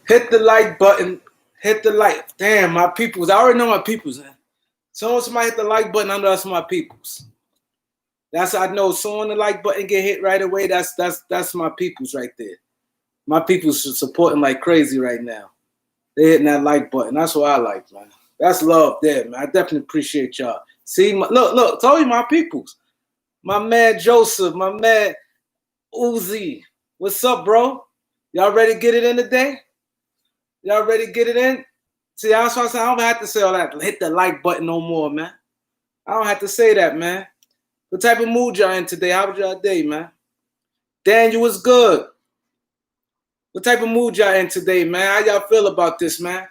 Hit the like button. Hit the like. Damn, my peoples. I already know my peoples, man. Soon as somebody hit the like button, I know that's my peoples. That's how I know. Soon the like button get hit right away. That's my peoples right there. My people's supporting like crazy right now. They hitting that like button. That's what I like, man. That's love there, man. I definitely appreciate y'all. See, look, told you my peoples. My man Joseph, my man Uzi. What's up, bro? Y'all ready to get it in today? Y'all ready to get it in? See, that's why I said I don't have to say all that. Hit the like button no more, man. I don't have to say that, man. What type of mood y'all in today? How was y'all day, man? Daniel was good. What type of mood y'all in today, man? How y'all feel about this, man?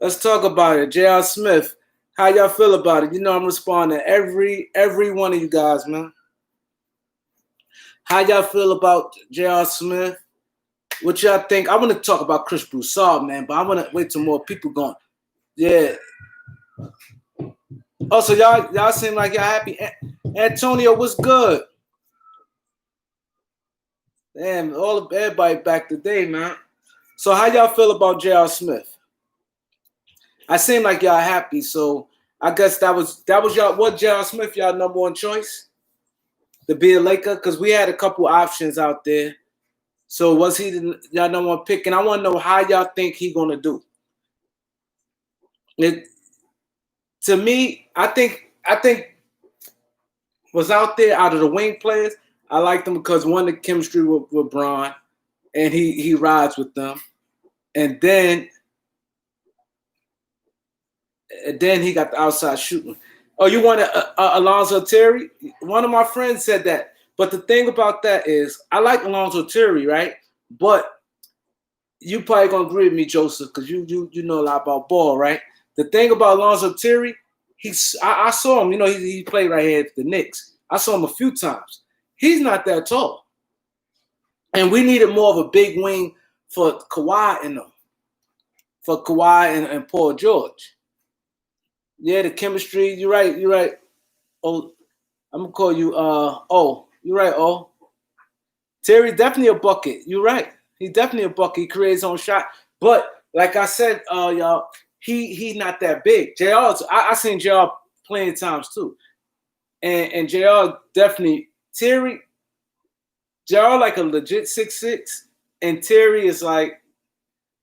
Let's talk about it. J.R. Smith, how y'all feel about it? You know I'm responding to every one of you guys, man. How y'all feel about J.R. Smith? What y'all think? I want to talk about Chris Broussard, man, but I want to wait till more people going. Yeah. Oh, so y'all seem like y'all happy. Antonio, what's good? Damn, everybody back today, man. So how y'all feel about J.R. Smith? I seem like y'all happy, so I guess that was y'all. What J.R. Smith, y'all number one choice to be a Laker? Because we had a couple options out there. So was he y'all number one pick? And I want to know how y'all think he gonna do. To me, I think was out there out of the wing players. I liked him because one, the chemistry with LeBron, and he rides with them, and then he got the outside shooting. Oh, you want Alonzo Terry? One of my friends said that. But the thing about that is, I like Alonzo Terry, right? But you probably gonna agree with me, Joseph, because you know a lot about ball, right? The thing about Alonzo Terry, I saw him. You know, he played right here at the Knicks. I saw him a few times. He's not that tall, and we needed more of a big wing for Kawhi and them, for Kawhi and Paul George. Yeah, the chemistry. You're right. Oh, I'm gonna call you. You're right. Oh, Terry's definitely a bucket. You're right. He's definitely a bucket. He creates his own shot. But like I said, y'all, he's not that big. JR, I seen JR plenty times too, and JR definitely Terry. JR like a legit 6'6", and Terry is like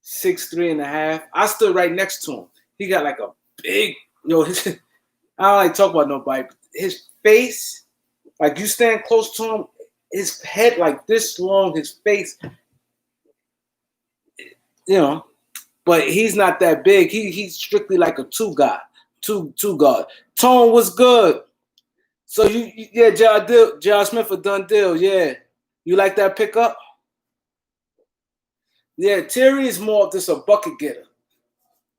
6'3.5". I stood right next to him. He got like a big, I don't like talk about nobody. But his face, like you stand close to him, his head like this long, his face, but he's not that big. He's strictly like a two guard. Tone was good. So J.R. Smith a done deal. Yeah, you like that pickup? Yeah, Terry is more of just a bucket getter.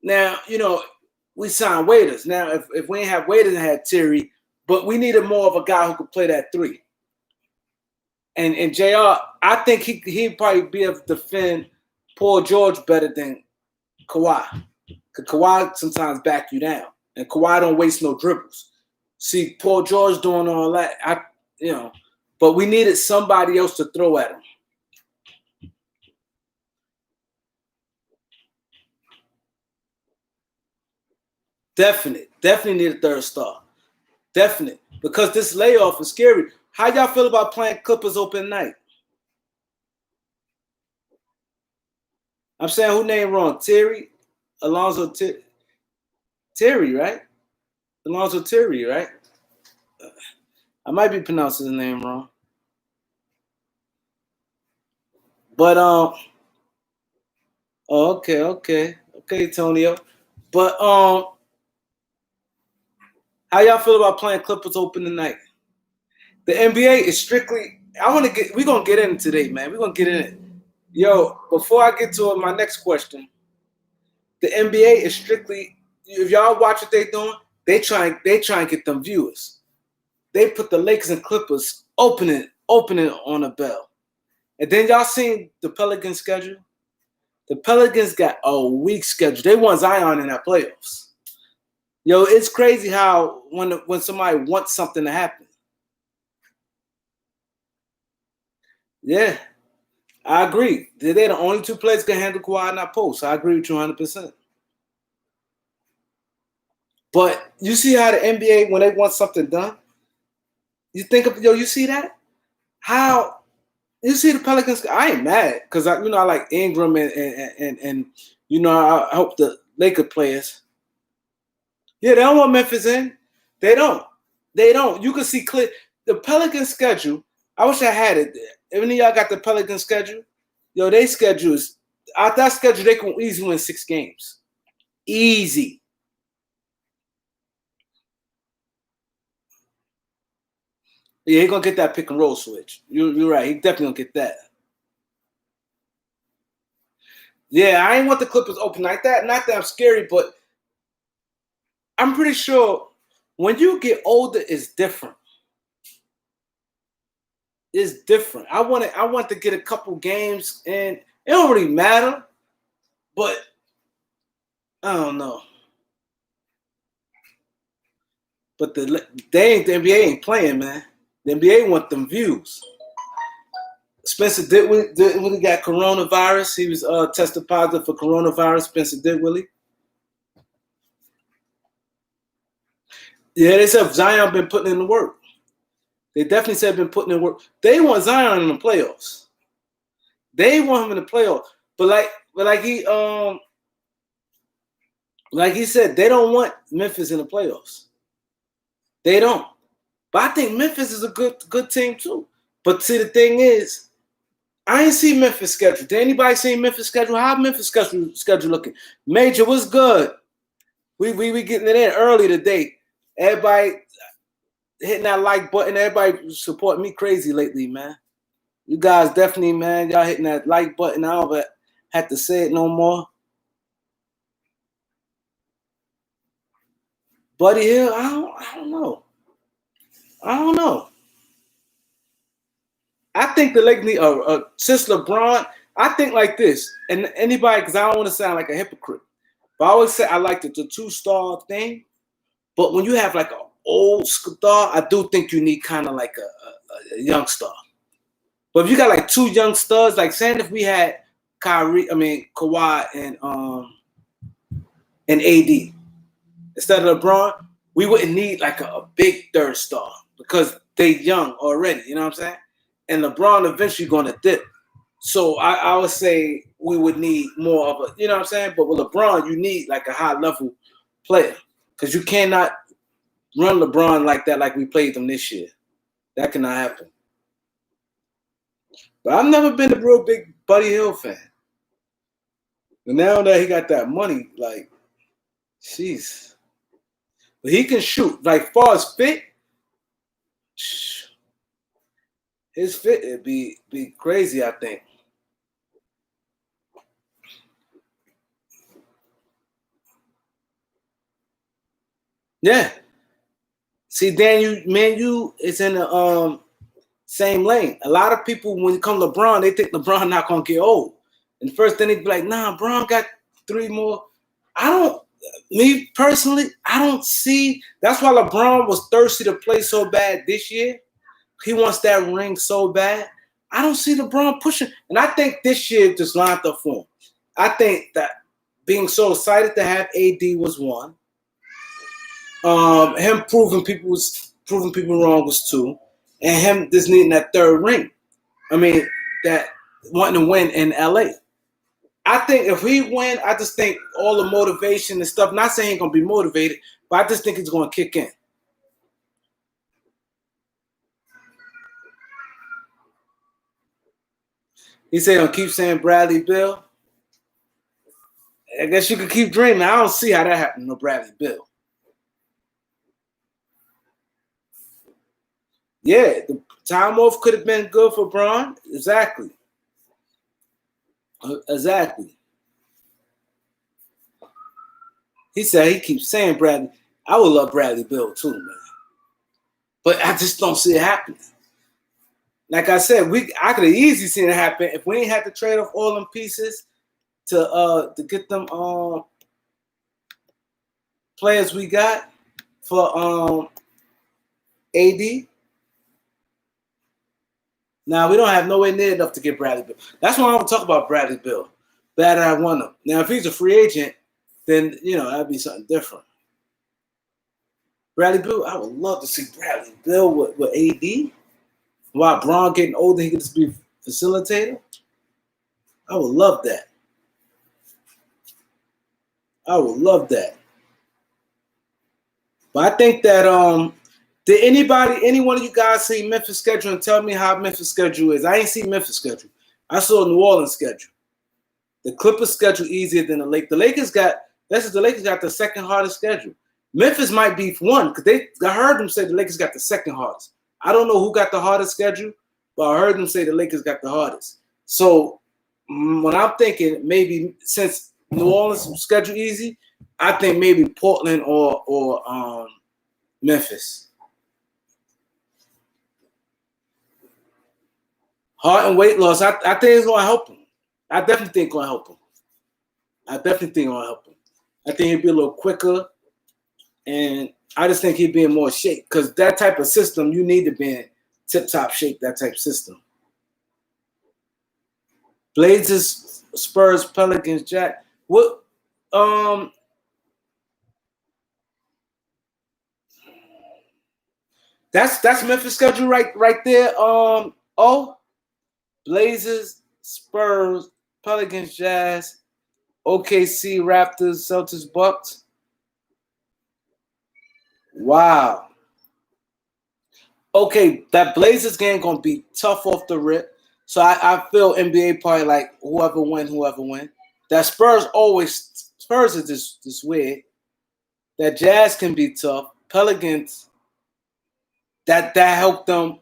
Now we signed Waiters. Now if we ain't have Waiters and had Terry, but we needed more of a guy who could play that three. And JR, I think he'd probably be able to defend Paul George better than Kawhi. Because Kawhi sometimes back you down. And Kawhi don't waste no dribbles. See, Paul George doing all that. But we needed somebody else to throw at him. Definitely need a third star. Definite. Because this layoff is scary. How y'all feel about playing Clippers open night? I'm saying who name wrong? Terry? Alonzo Terry, right? Alonzo Terry, right? I might be pronouncing his name wrong. But okay, Tonio. But how y'all feel about playing Clippers open tonight? The NBA is strictly. We're gonna get in today, man. We're gonna get in it. Yo, before I get to my next question, the NBA is strictly. If y'all watch what they're doing, they try and get them viewers. They put the Lakers and Clippers opening on a bell, and then y'all seen the Pelicans schedule. The Pelicans got a weak schedule. They want Zion in that playoffs. Yo, it's crazy how when somebody wants something to happen. Yeah. I agree. They're the only two players can handle Kawhi and not post. I agree with you 100%. But you see how the NBA, when they want something done, you think of, you see that? How you see the Pelicans? I ain't mad because I like Ingram and I hope the Laker players. Yeah, they don't want Memphis in. They don't. They don't. You can see clear the Pelican schedule. I wish I had it. Any of y'all got the Pelican schedule? They schedule is out that schedule. They can easily win 6 games. Easy. Yeah, he gonna get that pick and roll switch. You're right. He definitely gonna get that. Yeah, I ain't want the Clippers open like that. Not that I'm scary, but I'm pretty sure when you get older, it's different. It's different. I want to get a couple games, and it don't really matter. But I don't know. But the NBA ain't playing, man. The NBA want them views. Spencer Dinwiddie got coronavirus. He was tested positive for coronavirus. Spencer Dinwiddie. Yeah, they said Zion been putting in the work. They definitely said been putting in work. They want Zion in the playoffs. They want him in the playoffs. But like he said, they don't want Memphis in the playoffs. They don't. But I think Memphis is a good team too. But see, the thing is, I ain't seen Memphis schedule. Did anybody see Memphis schedule? How Memphis schedule looking? Major, what's good? We getting it in early today. Everybody hitting that like button. Everybody supporting me crazy lately, man. You guys definitely, man, y'all hitting that like button. I don't have to say it no more. Buddy Hill, I don't know. I don't know. I think the Lakers need since LeBron. I think like this, and anybody, because I don't want to sound like a hypocrite, but I always say I like the 2-star thing. But when you have like an old star, I do think you need kind of like a young star. But if you got like 2 young stars, like saying if we had Kawhi and AD instead of LeBron, we wouldn't need like a big third star because they young already. You know what I'm saying? And LeBron eventually going to dip. So I would say we would need more of a, you know what I'm saying? But with LeBron, you need like a high level player because you cannot run LeBron like that like we played them this year. That cannot happen. But I've never been a real big Buddy Hill fan. And now that he got that money, like, jeez. But he can shoot. Like, far as fit, his fit would be crazy, I think. Yeah. See, Dan, you is in the same lane. A lot of people, when it comes to LeBron, they think LeBron not gonna get old. And the first thing they be like, nah, LeBron got 3 more. Me personally, I don't see. That's why LeBron was thirsty to play so bad this year. He wants that ring so bad. I don't see LeBron pushing. And I think this year just lined up for him. I think that being so excited to have AD was one. Him proving people wrong was 2. And him just needing that 3rd ring. I mean, that wanting to win in LA. I think if he win, I just think all the motivation and stuff, not saying he's going to be motivated, but I just think it's going to kick in. He said he'll keep saying Bradley Bill. I guess you could keep dreaming. I don't see how that happened to Bradley Bill. Yeah, the time off could have been good for Bron. Exactly. Exactly. He said he keeps saying Bradley. I would love Bradley Bill too, man. But I just don't see it happening. Like I said, I could have easily seen it happen if we ain't had to trade off all them pieces to get them players we got for AD. Now we don't have nowhere near enough to get Bradley Beal. That's why I don't talk about Bradley Beal. Glad I won him. Now if he's a free agent, then that'd be something different. Bradley Beal, I would love to see Bradley Beal with AD. While Bron getting older, he could just be facilitator. I would love that. I would love that. But I think that did any one of you guys see Memphis schedule and tell me how Memphis schedule is? I ain't seen Memphis schedule. I saw New Orleans schedule. The Clippers schedule easier than the Lakers. The Lakers got the second hardest schedule. Memphis might be one because I heard them say the Lakers got the second hardest. I don't know who got the hardest schedule, but I heard them say the Lakers got the hardest. So when I'm thinking maybe since New Orleans schedule easy, I think maybe Portland or Memphis. Heart and weight loss, I think it's going to help him. I definitely think it's going to help him. I think he'll be a little quicker, and I just think he'd be in more shape because that type of system, you need to be in tip-top shape, that type of system. Blazers, Spurs, Pelicans, Jack. What? That's Memphis schedule right there. Blazers, Spurs, Pelicans, Jazz, OKC, Raptors, Celtics, Bucks. Wow. Okay, that Blazers game gonna be tough off the rip. So I feel NBA probably like whoever win. That Spurs is just weird. That Jazz can be tough. Pelicans, that helped them,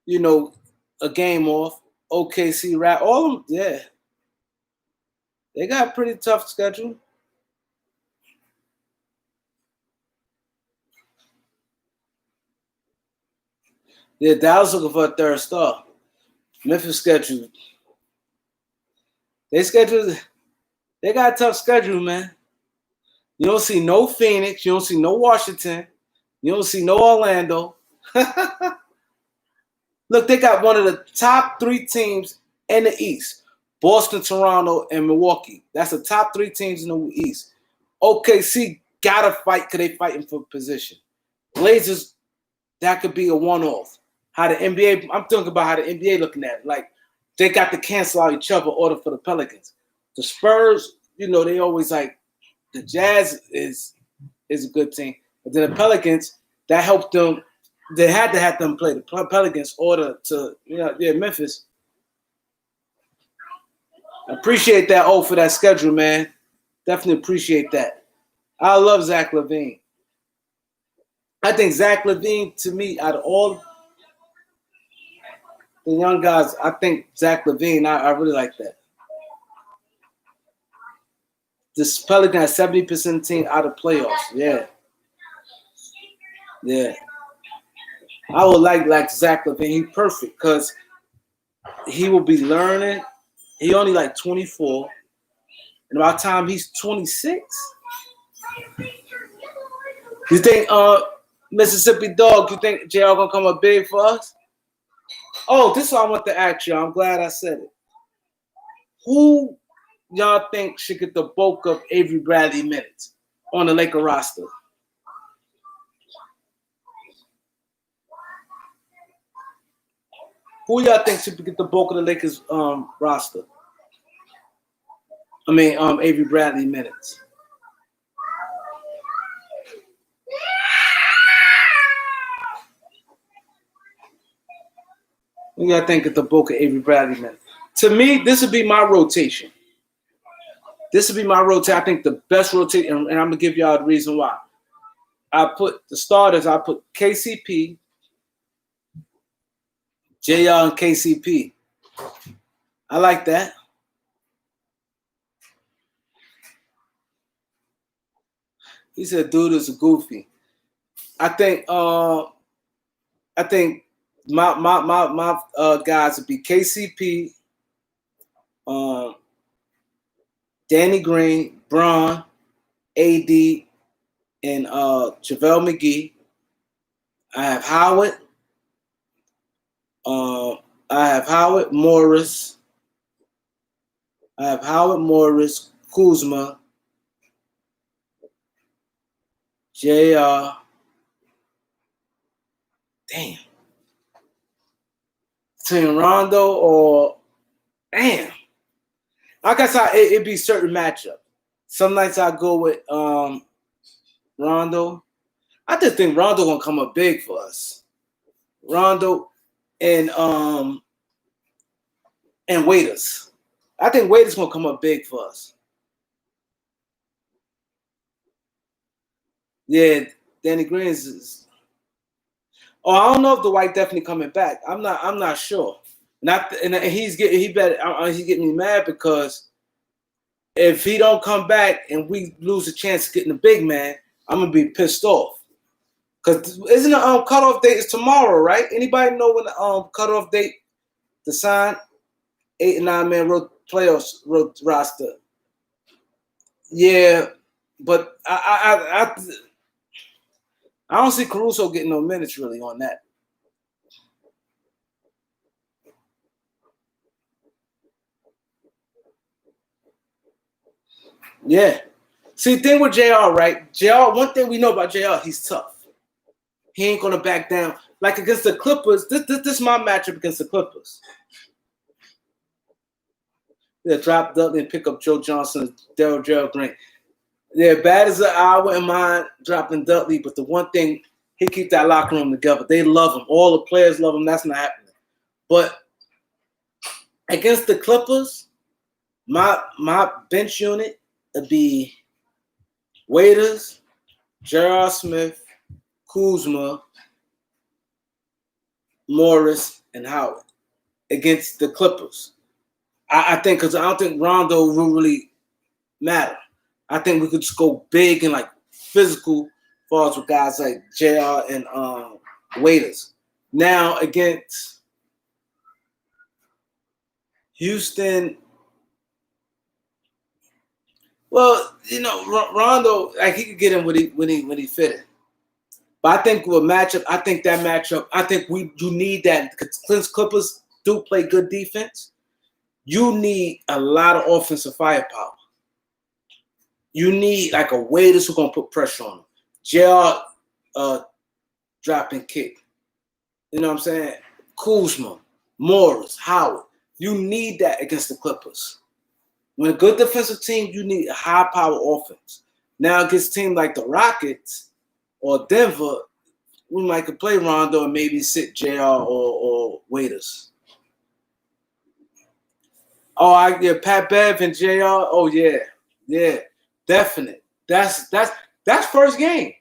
a game off. OKC, Rap, all of them, yeah. They got a pretty tough schedule. Yeah, Dallas looking for a third star. Memphis schedule. They got a tough schedule, man. You don't see no Phoenix. You don't see no Washington. You don't see no Orlando. Look, they got one of the top 3 teams in the East. Boston, Toronto, and Milwaukee. That's the top 3 teams in the East. OKC got to fight because they fighting for position. Blazers, that could be a one-off. I'm thinking about how the NBA looking at it. Like, they got to cancel out each other in order for the Pelicans. The Spurs, they always like, the Jazz is a good team. But then the Pelicans, that helped them. They had to have them play the Pelicans in order to, Memphis. I appreciate that for that schedule, man. Definitely appreciate that. I love Zach LaVine. I think Zach LaVine, to me, out of all the young guys, I think Zach LaVine, I really like that. This Pelican has 70% team out of playoffs. Yeah. I would like Zach LaVine. He's perfect because he will be learning. He only like 24. And by the time he's 26, you think Mississippi Dog, you think JR gonna come up big for us? Oh, this is what I want to ask you. I'm glad I said it. Who y'all think should get the bulk of Avery Bradley minutes on the Laker roster? Who y'all think should get the bulk of the Lakers roster? Avery Bradley minutes. Who y'all think get the bulk of Avery Bradley minutes? To me, this would be my rotation. I think the best rotation, and I'm gonna give y'all the reason why. I put the starters. I put KCP, JR, and KCP. I like that. He said, "Dude is a goofy." I think my guys would be KCP, Danny Green, Bron, AD, and JaVale McGee. I have Howard, I have Howard, Morris. I have Howard, Morris, Kuzma, JR. Damn. Between Rondo or damn. I guess it'd be certain matchup. Some nights I go with Rondo. I just think Rondo gonna come up big for us. Rondo and Waiters. I think Waiters gonna come up big for us. Yeah, Danny Green is. Oh, I don't know if the White definitely coming back. I'm not sure. And he's getting me mad because if he don't come back and we lose a chance of getting the big man, I'm gonna be pissed off. Cause isn't the cutoff date is tomorrow, right? Anybody know when the cutoff date to sign 8 and 9 man playoffs roster? Yeah, but I don't see Caruso getting no minutes really on that. Yeah. See, the thing with JR, right? JR, one thing we know about JR, he's tough. He ain't gonna back down. Like against the Clippers, this is my matchup against the Clippers. Yeah, drop Dudley and pick up Joe Johnson, Gerald Green. Yeah, bad as I wouldn't mind dropping Dudley, but the one thing, he keep that locker room together. They love him. All the players love him. That's not happening. But against the Clippers, my bench unit would be Waiters, J.R. Smith, Kuzma, Morris, and Howard against the Clippers. I think because I don't think Rondo will really matter. I think we could just go big and like physical falls with guys like JR and Waiters. Now against Houston, well, Rondo, like he could get in when he fit in. But I think with matchup, I think you need that because Clippers do play good defense. You need a lot of offensive firepower. You need like a Waiters who's gonna put pressure on him. JR drop and kick. You know what I'm saying? Kuzma, Morris, Howard. You need that against the Clippers. When a good defensive team, you need a high power offense. Now against a team like the Rockets or Denver, we might could play Rondo and maybe sit JR or Waiters. Oh, Pat Bev and JR. Oh yeah, definite. That's first game.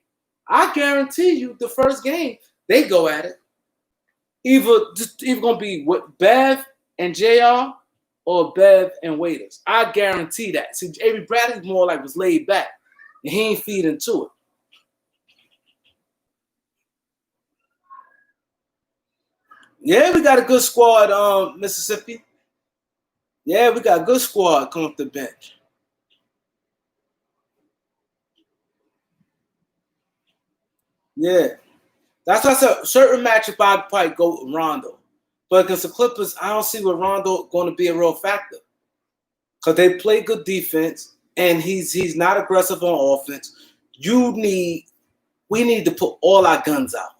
I guarantee you, the first game they go at it. Either gonna be with Bev and JR or Bev and Waiters. I guarantee that. See, Avery Bradley more like was laid back, and he ain't feeding to it. Yeah, we got a good squad, Mississippi. Yeah, we got a good squad coming off the bench. Yeah. That's why I said certain matchup I'd probably go with Rondo. But against the Clippers, I don't see where Rondo going to be a real factor. Because they play good defense and he's not aggressive on offense. We need to put all our guns out.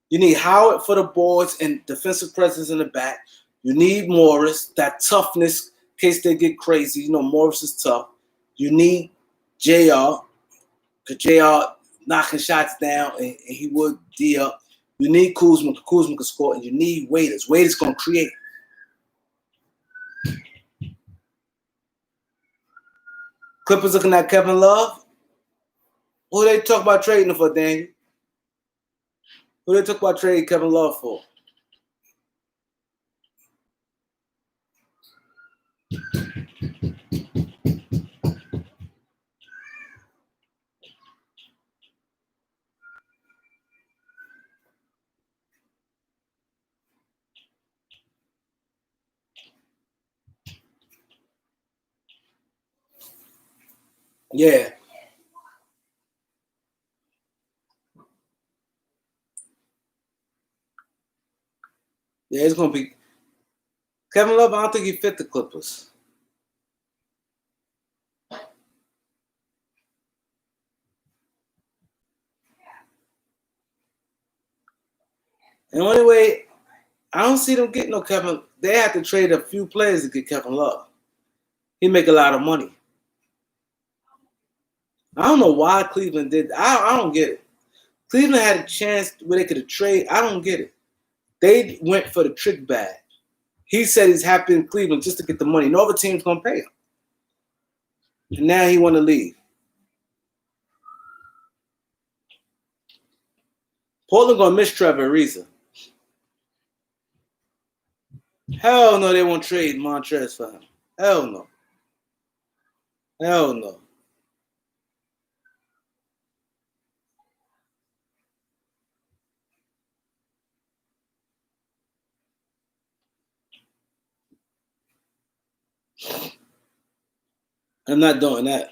You need Howard for the boards and defensive presence in the back. You need Morris, that toughness in case they get crazy. You know, Morris is tough. You need JR, because JR knocking shots down and he would D up. You need Kuzma can score, and you need Waiters. Waiters going to create. Clippers looking at Kevin Love. Who they talk about trading for, Daniel? Who they talk about trading Kevin Love for? Yeah. Yeah, it's gonna be. Kevin Love, I don't think he fit the Clippers. And the only way I don't see them getting no Kevin. They have to trade a few players to get Kevin Love. He make a lot of money. I don't know why Cleveland did. I don't get it. Cleveland had a chance where they could have traded. I don't get it. They went for the trick bag. He said he's happy in Cleveland just to get the money. No other team's gonna pay him. And now he want to leave. Portland gonna miss Trevor Ariza. Hell no, they won't trade Montrezl for him. Hell no. Hell no. I'm not doing that.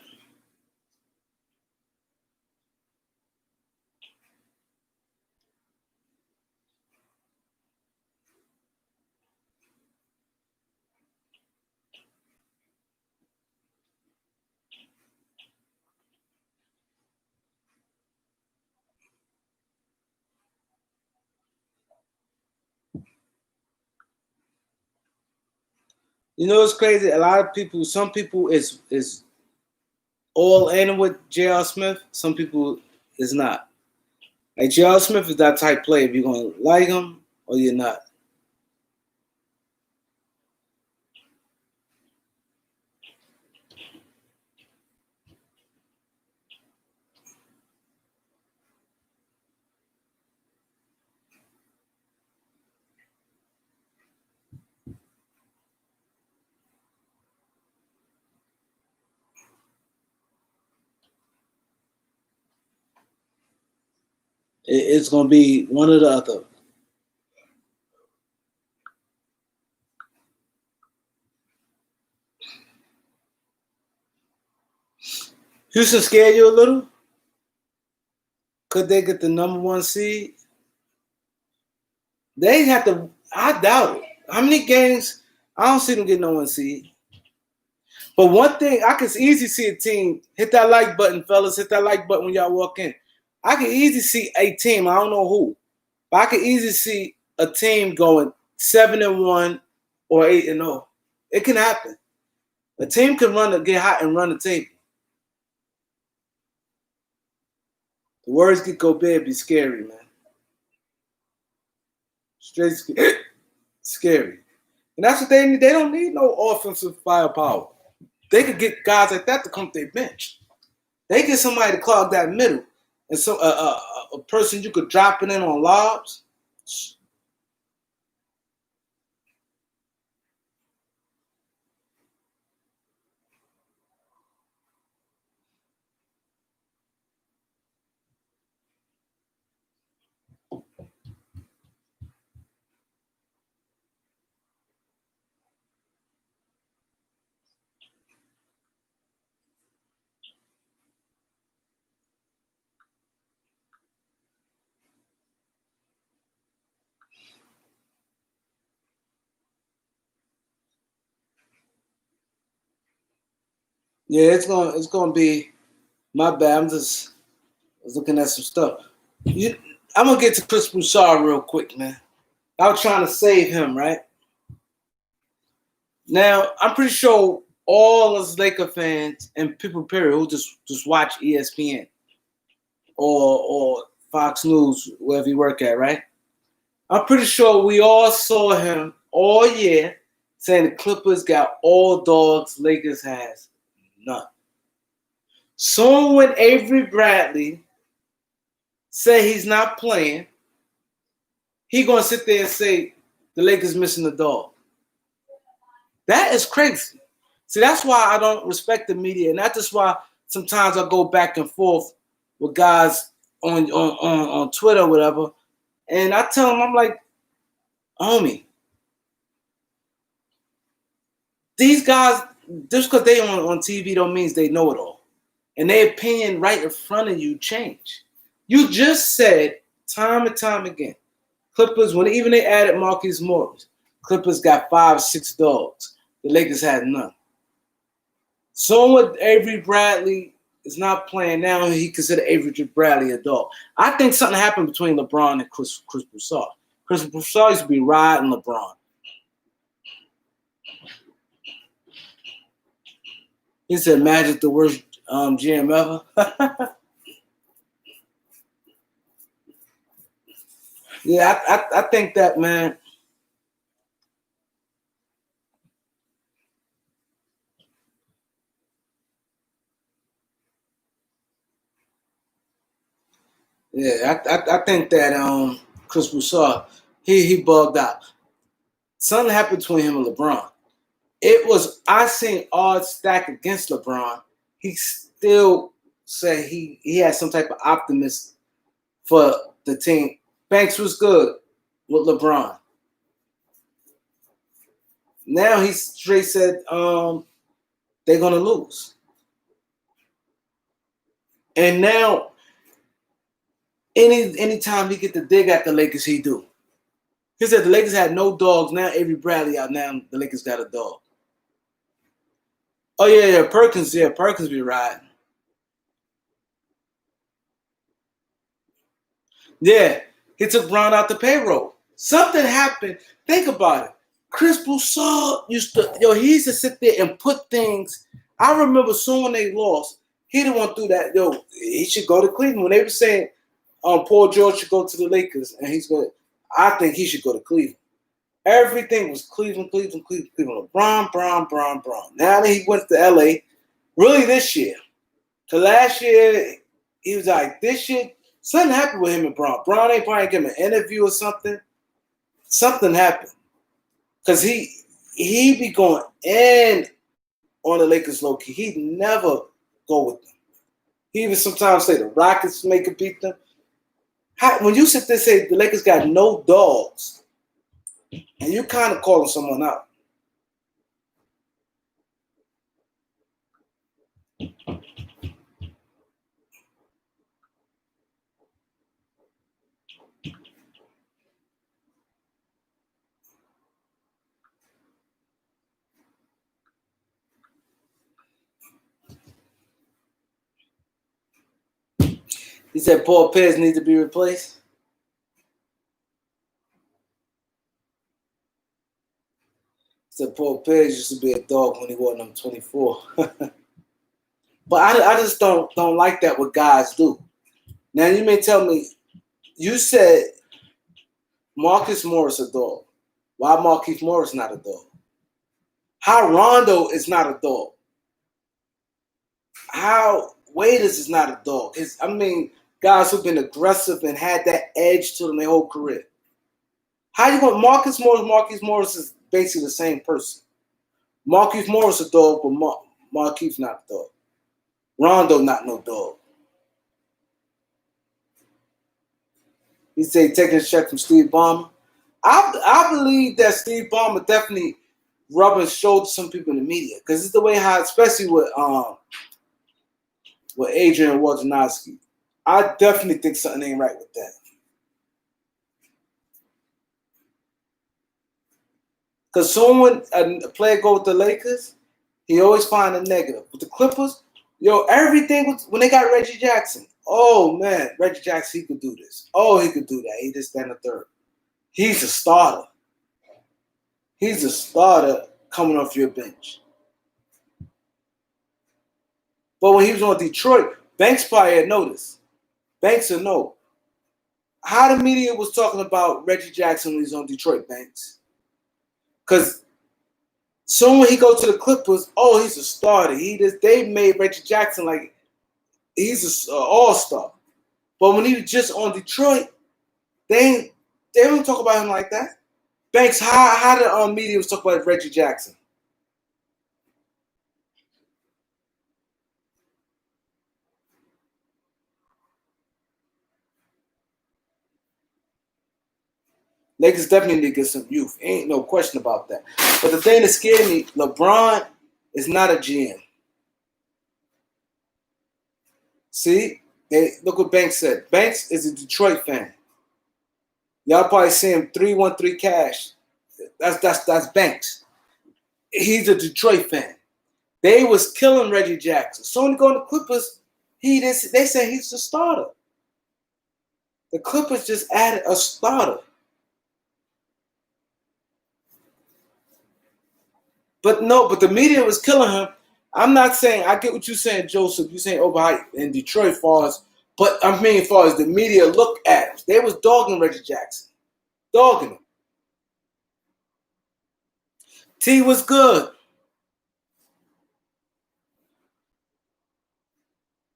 You know what's crazy? A lot of people, some people is all in with J.R. Smith. Some people is not. Like J.R. Smith is that type player. If you're gonna like him or you're not. It's gonna be one or the other. Houston scared you a little? Could they get the number 1 seed? They have to. I doubt it. How many games? I don't see them getting no 1 seed. But one thing, I can easily see a team hit that like button, fellas. Hit that like button when y'all walk in. I can easily see a team. I don't know who, but I can easily see a team going 7-1 or 8-0. It can happen. A team can get hot and run the table. The words get go bad, be scary, man. Straight scary. And that's what they need. They don't need no offensive firepower. They could get guys like that to come to their bench. They get somebody to clog that middle. And so a person you could drop it in on lobs. Yeah, it's gonna be my bad. I was looking at some stuff. I'm gonna get to Chris Bouchard real quick, man. I was trying to save him, right? Now I'm pretty sure all us Laker fans and people period who just watch ESPN or Fox News, wherever you work at, right? I'm pretty sure we all saw him all year saying the Clippers got all dogs, Lakers has none. Soon when Avery Bradley said he's not playing, he gonna sit there and say the Lakers missing the dog. That is crazy. See, that's why I don't respect the media, and that's just why sometimes I go back and forth with guys on Twitter or whatever, and I tell them, I'm like, homie, these guys, just because they on TV don't mean they know it all. And their opinion right in front of you change. You just said time and time again, Clippers, when even they added Marcus Morris, Clippers got 5, 6 dogs. The Lakers had none. So with Avery Bradley is not playing now, he considered Avery Bradley a dog. I think something happened between LeBron and Chris Broussard. Chris Broussard used to be riding LeBron. He said Magic the worst GM ever. Yeah, I think that, man. Yeah, I think that Chris Broussard, he bugged out. Something happened between him and LeBron. I seen odds stacked against LeBron. He still said he had some type of optimism for the team. Banks was good with LeBron. Now he straight said they're gonna lose. And now anytime he get to dig at the Lakers, he do. He said the Lakers had no dogs. Now Avery Bradley out. Now the Lakers got a dog. Oh yeah, Perkins. Yeah, Perkins be riding. Yeah, he took Brown out the payroll. Something happened. Think about it. Chris Broussard he used to sit there and put things. I remember soon when they lost, he didn't want to do that. Yo, he should go to Cleveland. When they were saying Paul George should go to the Lakers, and I think he should go to Cleveland. Everything was Cleveland. LeBron. Now that he went to LA, really this year. So last year, he was like, this year, something happened with him and Bron. Bron ain't probably give him an interview or something. Something happened. Because he be going in on the Lakers low key. He'd never go with them. He even sometimes say the Rockets may could beat them. When you sit there and say the Lakers got no dogs, and you kind of calling someone out. He said Paul Pierce needs to be replaced. He said Paul Pierce used to be a dog when he wore number 24. But I just don't like that what guys do. Now you may tell me, you said Marcus Morris a dog. Why Markieff Morris not a dog? How Rondo is not a dog? How Waiters is not a dog? Guys who've been aggressive and had that edge to them their whole career. How you going Marcus Morris is basically the same person. Markieff Morris a dog, but Markieff not a dog. Rondo not no dog. He said taking a check from Steve Ballmer. I believe that Steve Ballmer definitely rubbing shoulders to some people in the media because it's the way how, especially with Adrian Wojnarowski. I definitely think something ain't right with that. Because someone a player go with the Lakers, he always find a negative. With the Clippers, everything was when they got Reggie Jackson. Oh man, Reggie Jackson, he could do this. Oh, he could do that. He just stand a third. He's a starter. He's a starter coming off your bench. But when he was on Detroit, Banks probably had noticed. Banks will know. How the media was talking about Reggie Jackson when he was on Detroit, Banks. Because soon when he go to the Clippers, he's a starter. They made Reggie Jackson like he's an all-star. But when he was just on Detroit, they don't talk about him like that. Banks, how the media was talking about Reggie Jackson? Lakers definitely need to get some youth. Ain't no question about that. But the thing that scared me, LeBron is not a GM. See? Look what Banks said. Banks is a Detroit fan. Y'all probably see him 313 cash. That's Banks. He's a Detroit fan. They was killing Reggie Jackson. So when he go to the Clippers, they say he's the starter. The Clippers just added a starter. But the media was killing him. I'm not saying, I get what you're saying, Joseph. You're saying overhyped in Detroit but I mean as far as the media look at him. They was dogging Reggie Jackson. Dogging him. T was good.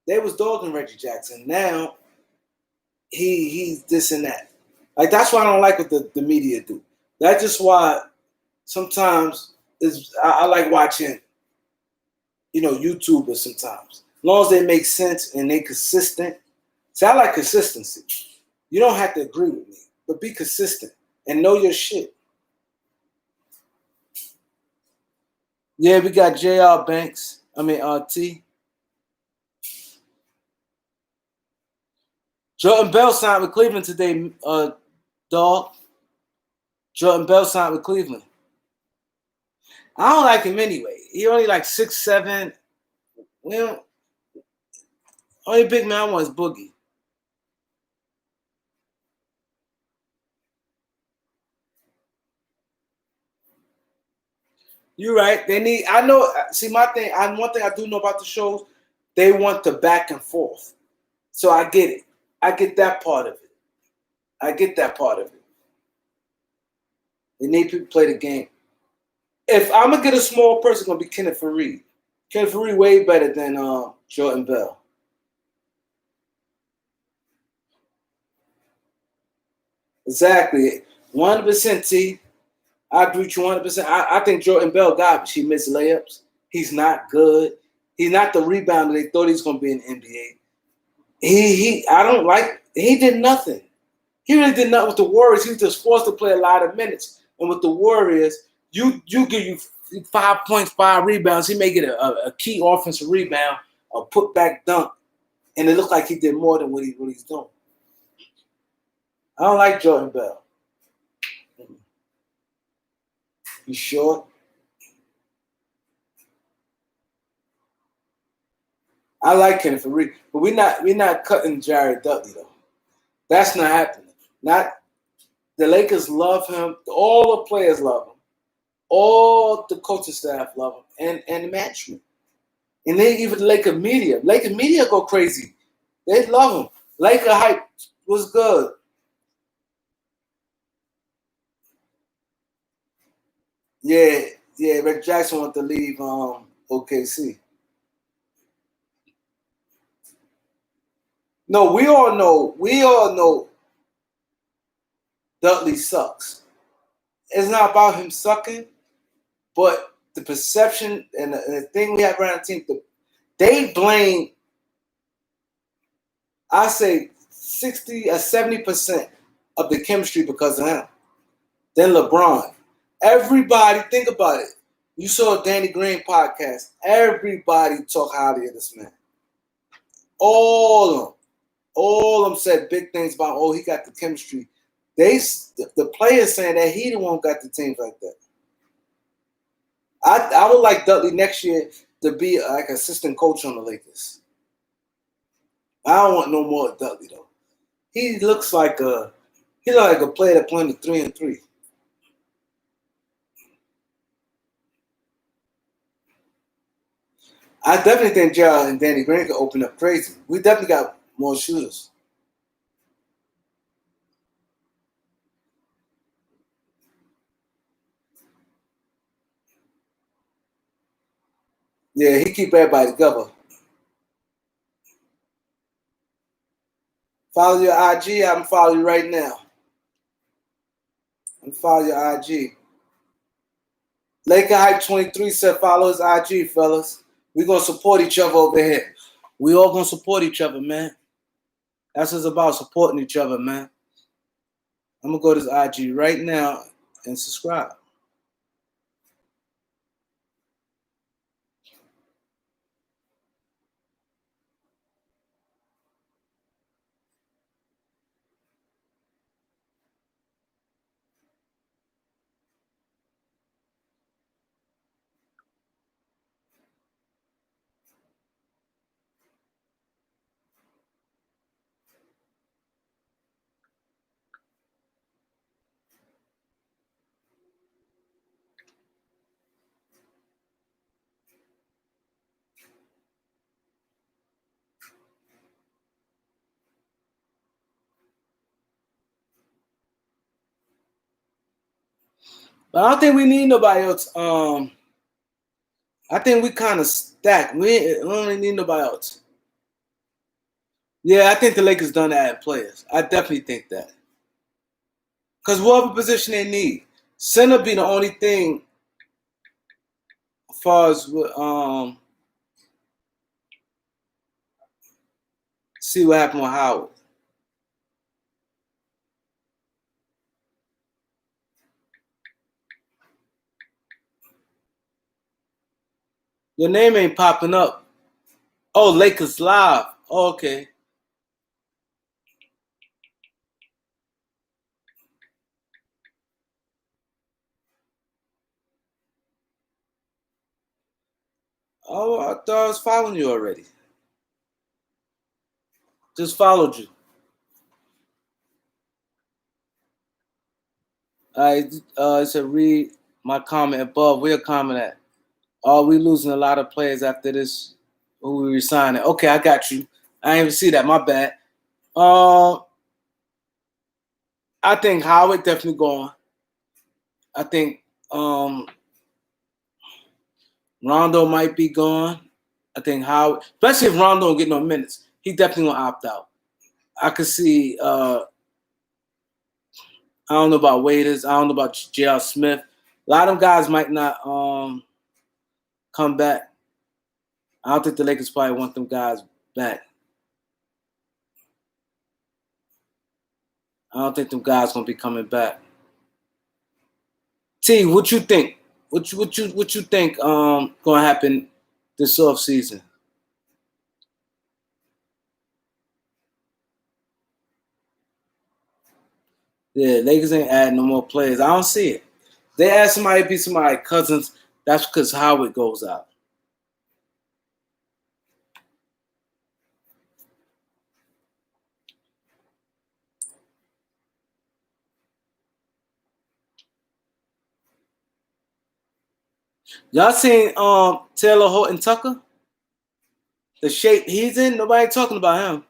They was dogging Reggie Jackson. Now he's this and that. Like that's why I don't like what the media do. That's just why sometimes I like watching, YouTubers sometimes. As long as they make sense and they consistent. See, I like consistency. You don't have to agree with me, but be consistent and know your shit. Yeah, we got J.R. Banks. T. Jordan Bell signed with Cleveland today, dog. Jordan Bell signed with Cleveland. I don't like him anyway. He only like 6'7". Well, only big man I want is Boogie. You're right. They need. I know. See, my thing. One thing I do know about the shows, they want the back and forth. So I get it. I get that part of it. They need people to play the game. If I'm gonna get a small person, it's gonna be Kenneth Faried. Kenneth Faried way better than Jordan Bell. Exactly. 100% T. I agree with you 100%. I think Jordan Bell she missed layups. He's not good. He's not the rebounder they thought he was going to be in the NBA. He did nothing. He really did nothing with the Warriors. He was just forced to play a lot of minutes. And with the Warriors, you give you 5 points, 5 rebounds. He may get a key offensive rebound, a put-back dunk, and it looked like he did more than what he's doing. I don't like Jordan Bell. You sure? I like Kenneth Faried, but we're not cutting Jared Dudley though. That's not happening. Not the Lakers love him. All the players love him. All the coaching staff love him, and the management, and then even the Laker media. Laker media go crazy. They love him. Laker hype was good. Yeah, Rick Jackson wanted to leave OKC. No, we all know Dudley sucks. It's not about him sucking, but the perception and the thing we have around the team, they blame, I say 60 or 70% of the chemistry because of him. Then LeBron. Everybody, think about it. You saw Danny Green podcast. Everybody talk highly of this man. All of them said big things about, he got the chemistry. The players saying that he the one got the teams like that. I would like Dudley next year to be like assistant coach on the Lakers. I don't want no more Dudley though. He looks like a player that playing the 3-and-3. I definitely think Gerald and Danny Green could open up crazy. We definitely got more shooters. Yeah, he keep everybody together. Follow your IG. I'm following you right now. I'm following your IG. Laker Hype 23 said follow his IG, fellas. We're going to support each other over here. We all going to support each other, man. That's what's about, supporting each other, man. I'm going to go to his IG right now and subscribe. But I don't think we need nobody else. I think we kind of stacked. We don't really need nobody else. Yeah, I think the Lakers done adding players. I definitely think that. Because whatever position they need, center be the only thing as far as see what happened with Howard. Your name ain't popping up. Oh, Lakers Live. Oh, okay. Oh, I thought I was following you already. Just followed you. It said read my comment above. Where your comment at? Oh, we losing a lot of players after this. Who we resigning? Okay, I got you. I didn't even see that. My bad. I think Howard definitely gone. I think Rondo might be gone. I think Howard, especially if Rondo don't get no minutes, he definitely gonna opt out. I could see. I don't know about Waiters. I don't know about J.R. Smith. A lot of them guys might not come back. I don't think the Lakers probably want them guys back. I don't think them guys gonna be coming back. T, what you think? What you think gonna happen this off season? Yeah, Lakers ain't adding no more players. I don't see it. They add somebody to be somebody Cousins. That's because Howard goes out. Y'all seen Taylor Horton Tucker? The shape he's in, nobody talking about him.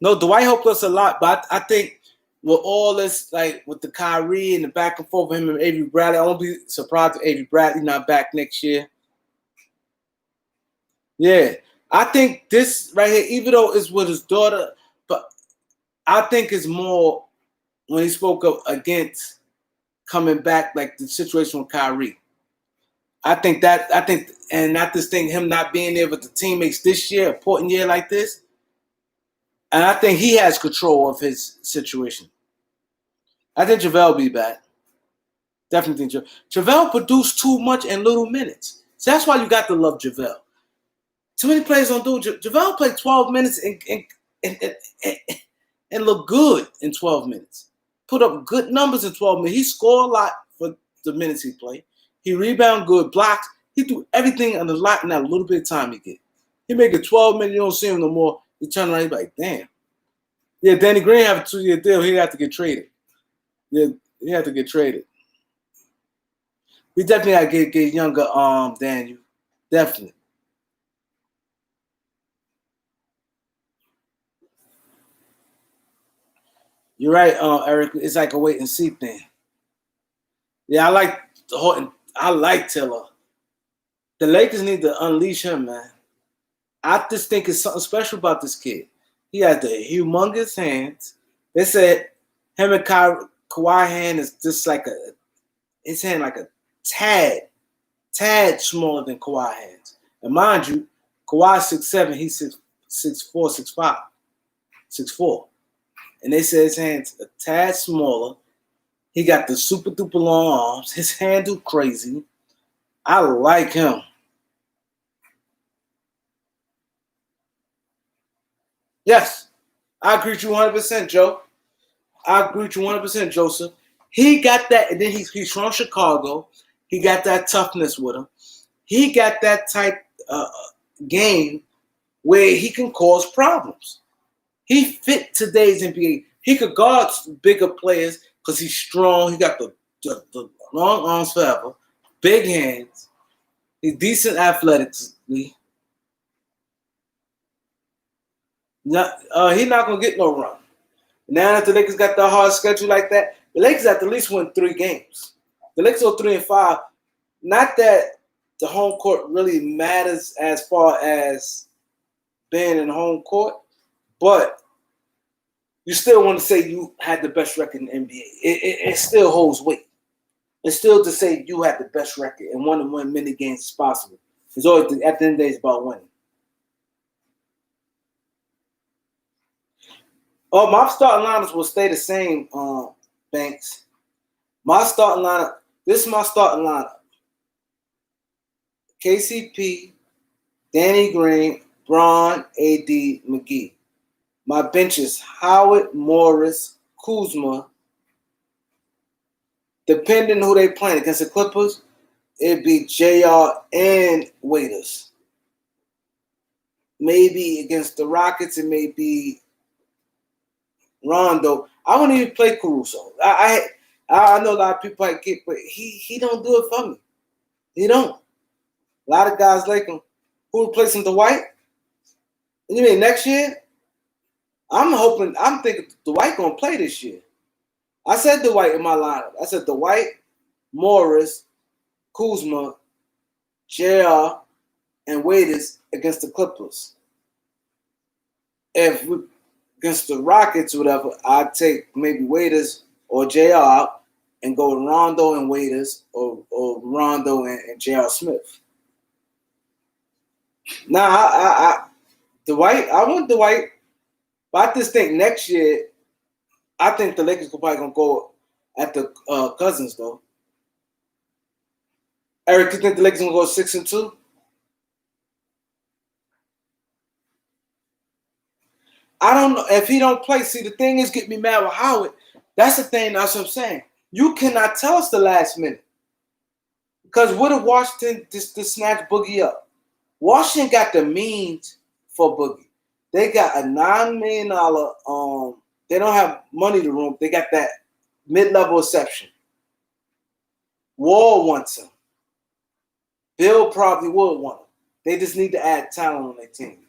No, Dwight helped us a lot, but I think with all this, like with the Kyrie and the back and forth with him and Avery Bradley, I won't be surprised if Avery Bradley not back next year. Yeah, I think this right here, even though it's with his daughter, but I think it's more when he spoke up against coming back, like the situation with Kyrie. I think, and not this thing, him not being there with the teammates this year, important year like this. And I think he has control of his situation. I think JaVale will be back. Definitely think JaVale produced too much in little minutes. So that's why you got to love JaVale. Too many players don't do it. JaVale played 12 minutes and look good in 12 minutes. Put up good numbers in 12 minutes. He scored a lot for the minutes he played. He rebound good, blocks. He do everything on the lot in that little bit of time he get. He make it 12 minutes, you don't see him no more. You turn around, he's like, damn. Yeah, Danny Green have a 2-year deal. He have to get traded. Yeah, he have to get traded. We definitely got to get younger, Daniel. Definitely. You're right, Eric. It's like a wait and see thing. Yeah, I like Horton. I like Taylor. The Lakers need to unleash him, man. I just think it's something special about this kid. He has the humongous hands. They said him and Kawhi hand is just like his hand like a tad smaller than Kawhi hands. And mind you, Kawhi 6'7", he's 6'4", 6'5", 6'4". And they said his hand's a tad smaller. He got the super duper long arms. His hand do crazy. I like him. Yes, I agree with you 100%, Joe. I agree with you 100%, Joseph. He got that, and then he's from Chicago. He got that toughness with him. He got that type game where he can cause problems. He fit today's NBA. He could guard bigger players because he's strong. He got the long arms forever, big hands. He's decent athletically. He's not gonna get no run. Now that the Lakers got the hard schedule like that, the Lakers have to at least win 3 games. The Lakers go 3-5. Not that the home court really matters as far as being in home court, but you still want to say you had the best record in the NBA. It still holds weight. It's still to say you had the best record and want to win many games as possible. It's always at the end of the day, it's about winning. Oh, my starting lineups will stay the same, Banks. My starting lineup. This is my starting lineup. KCP, Danny Green, Braun, AD, McGee. My bench is Howard, Morris, Kuzma. Depending who they playing against the Clippers, it'd be JR and Waiters. Maybe against the Rockets, it may be Rondo. I wouldn't even play Caruso. I know a lot of people like it, but he don't do it for me. He don't. A lot of guys like him. Who replacing Dwight? You mean next year? I'm thinking Dwight gonna play this year. I said Dwight in my lineup. I said Dwight, Morris, Kuzma, JR, and Waiters against the Clippers. If against the Rockets or whatever, I'd take maybe Waiters or JR out and go Rondo and Waiters or Rondo and JR Smith. Now, Dwight, I want Dwight, but I just think next year, I think the Lakers are probably going to go at the Cousins, though. Eric, you think the Lakers going to go 6-2? I don't know. If he don't play, see, the thing is, get me mad with Howard. That's the thing. That's what I'm saying. You cannot tell us the last minute. Because what if Washington just snatch Boogie up? Washington got the means for Boogie. They got a $9 million, they don't have money to room. They got that mid-level exception. Wall wants him. Bill probably would want him. They just need to add talent on their team.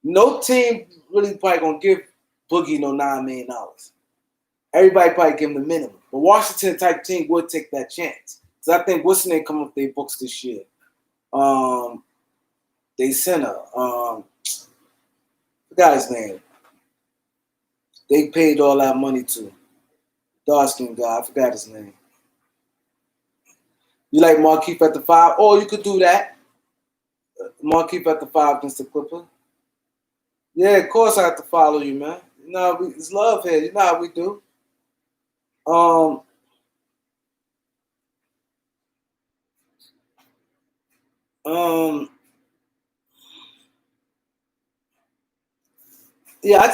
No team really probably going to give Boogie no $9 million. Everybody probably give him the minimum. But Washington type team would take that chance. Because I think what's the name coming up their books this year? They center. Forgot his name. They paid all that money to. Dark-skinned guy. I forgot his name. You like Markieff at the 5? Oh, you could do that. Markieff at the 5 against the Clippers. Yeah, of course I have to follow you, man. You know, it's love here. You know how we do. Yeah, I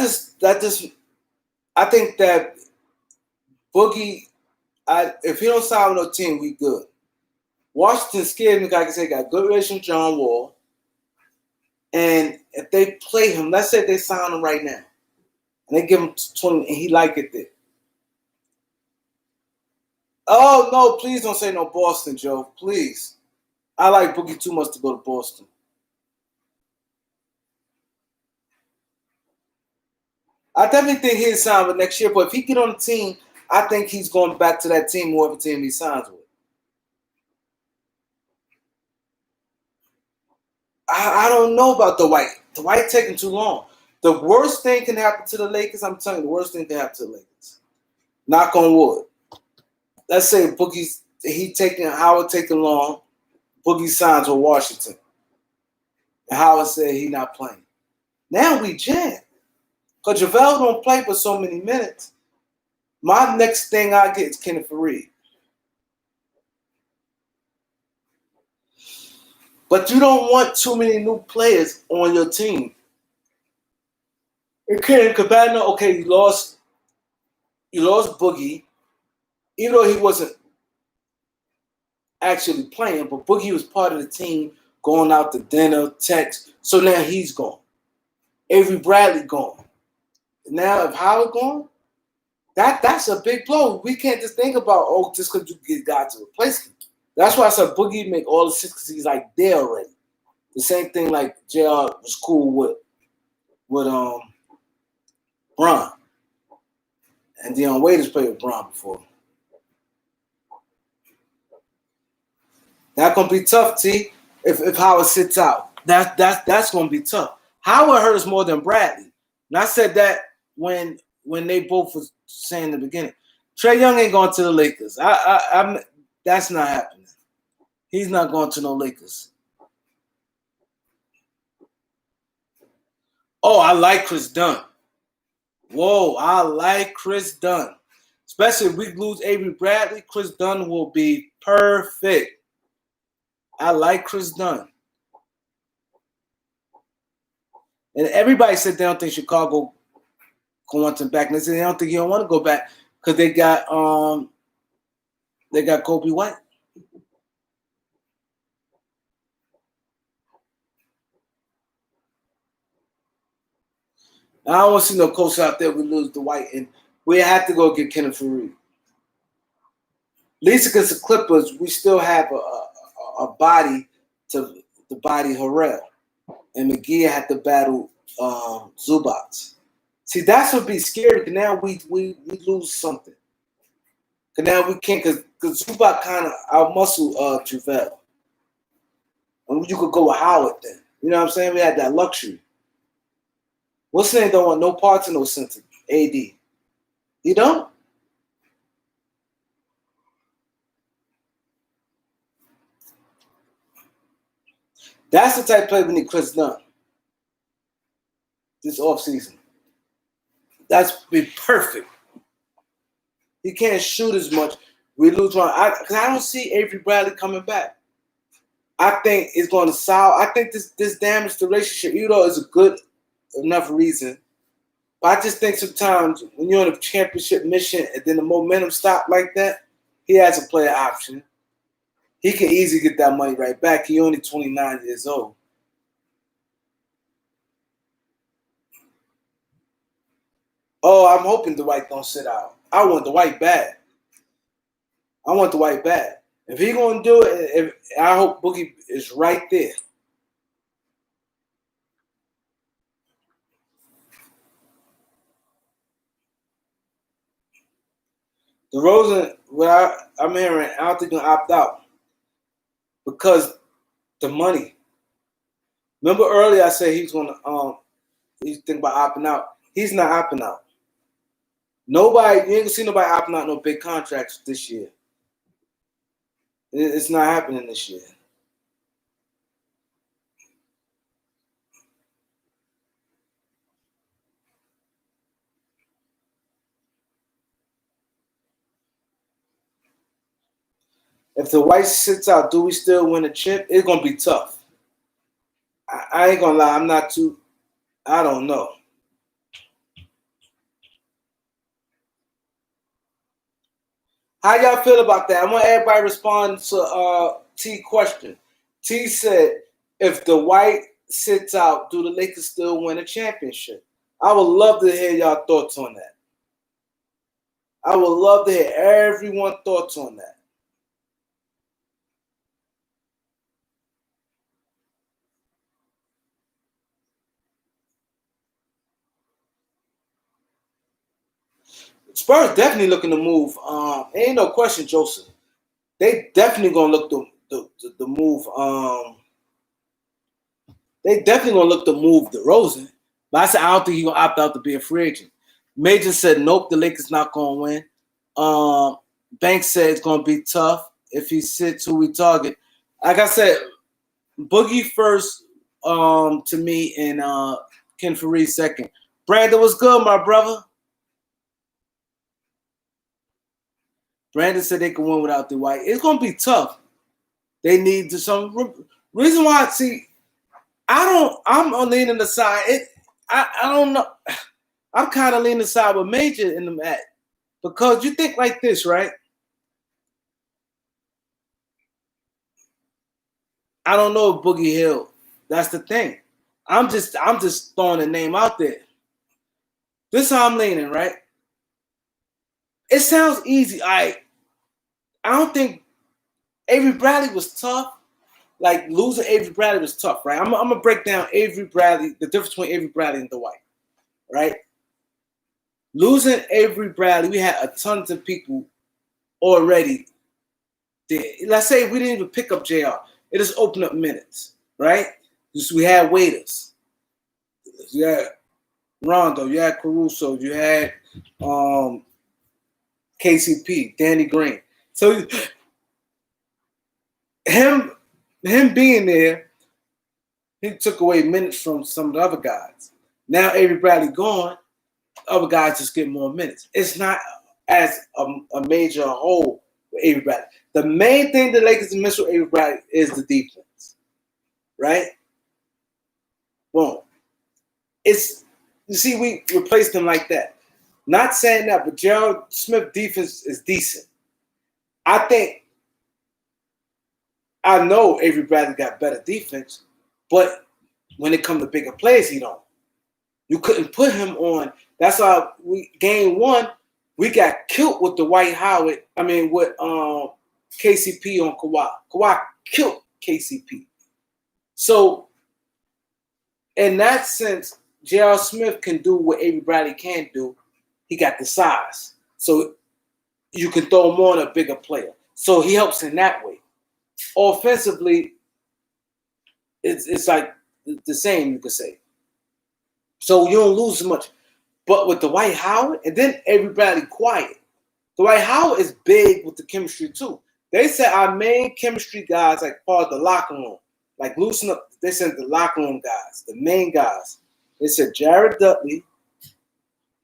think that Boogie, if he don't sign with no team, we good. Washington scared me, like I said, got good relationship with John Wall. And if they play him, let's say they sign him right now, and they give him 20, and he like it there. Oh, no, please don't say no Boston, Joe. Please. I like Boogie too much to go to Boston. I definitely think he'll sign with next year, but if he get on the team, I think he's going back to that team, whoever team he signs with. I don't know about Dwight. Dwight taking too long. The worst thing can happen to the Lakers. I'm telling you, the worst thing can happen to the Lakers. Knock on wood. Let's say Howard taking long. Boogie signs with Washington. And Howard said he not playing. Now we jam. Because JaVale don't play for so many minutes. My next thing I get is Kenneth Faried. But you don't want too many new players on your team. Okay, Cabana, okay, you lost Boogie, even though he wasn't actually playing, but Boogie was part of the team going out to dinner, text. So now he's gone. Avery Bradley gone. Now if Howard gone, that's a big blow. We can't just think about, just because you get guys to replace him. That's why I said Boogie make all the six because he's like there already. The same thing like JR was cool with Bron. And Dion Waiters played with Bron before. That's gonna be tough, T. If Howard sits out, that's gonna be tough. Howard hurts more than Bradley. And I said that when they both was saying in the beginning. Trae Young ain't going to the Lakers. I'm that's not happening. He's not going to no Lakers. Oh, I like Chris Dunn. Whoa, I like Chris Dunn. Especially if we lose Avery Bradley, Chris Dunn will be perfect. I like Chris Dunn. And everybody said they don't think Chicago wants him back. And they said they don't think he don't want to go back because they got Kobe White. I don't want to see no coach out there. We lose the White, and we have to go get Kenneth Faried. At least against the Clippers, we still have a body to body Harrell, and McGee had to battle Zubac. See, that's what be scary. Cause now we lose something. Cause now we can't, cause Zubac kind of outmuscle JaVale, and you could go with Howard then. You know what I'm saying? We had that luxury. What's his name don't want no parts and no center. AD. You don't? That's the type of play we need Chris Dunn this offseason. That's be perfect. He can't shoot as much. We lose one. Because I don't see Avery Bradley coming back. I think it's going to solve. I think this damaged relationship, even though it's a good enough reason. But I just think sometimes when you're on a championship mission and then the momentum stop like that, he has a player option. He can easily get that money right back. He only 29 years old. Oh, I'm hoping Dwight don't sit out. I want Dwight bad. If he gonna do it, I hope Boogie is right there. DeRozan, I'm hearing, I don't think he'll opt out because the money. Remember earlier I said he's thinking about opting out. He's not opting out. You ain't gonna see nobody opting out no big contracts this year. It's not happening this year. If the White sits out, do we still win a chip? It's gonna be tough. I ain't gonna lie, I don't know. How y'all feel about that? I want everybody to respond to T question. T said, if the White sits out, do the Lakers still win a championship? I would love to hear y'all thoughts on that. I would love to hear everyone's thoughts on that. Spurs definitely looking to move. Ain't no question, Joseph. They definitely gonna look to move. They definitely gonna look to move DeRozan. But I said I don't think he's gonna opt out to be a free agent. Major said nope, the Lakers not gonna win. Banks said it's gonna be tough if he sits who we target. Like I said, Boogie first to me and Ken Faried second. Brandon was good, my brother. Brandon said they can win without the White. It's gonna be tough. They need some reason why. See, I'm leaning the side. I don't know. I'm kind of leaning the side with Major in the mat because you think like this, right? I don't know if Boogie Hill. That's the thing. I'm just throwing a name out there. This is how I'm leaning, right? It sounds easy. I don't think Avery Bradley was tough. Like losing Avery Bradley was tough, right? I'm gonna break down Avery Bradley, the difference between Avery Bradley and Dwight, right? Losing Avery Bradley, we had a ton of people already let's say we didn't even pick up JR. It just opened up minutes, right? Just we had waiters. You had Rondo, you had Caruso, you had KCP, Danny Green. So him being there, he took away minutes from some of the other guys. Now Avery Bradley gone, other guys just get more minutes. It's not as a major hole with Avery Bradley. The main thing the Lakers miss with Avery Bradley is the defense, right? Boom. You see, we replaced him like that. Not saying that, but Gerald Smith defense is decent. I know Avery Bradley got better defense, but when it comes to bigger plays, he don't. You couldn't put him on. That's why game one, we got killed with the Dwight Howard. I mean, with KCP on Kawhi. Kawhi killed KCP. So, in that sense, J.R. Smith can do what Avery Bradley can't do. He got the size. So, you can throw him on a bigger player. So, he helps in that way. Offensively, it's like the same, you could say. So, you don't lose as much. But with Dwight Howard, and then Avery Bradley quiet. Dwight Howard is big with the chemistry too. They said our main chemistry guys, like part of the locker room, like loosen up. They said the locker room guys, the main guys. They said Jared Dudley,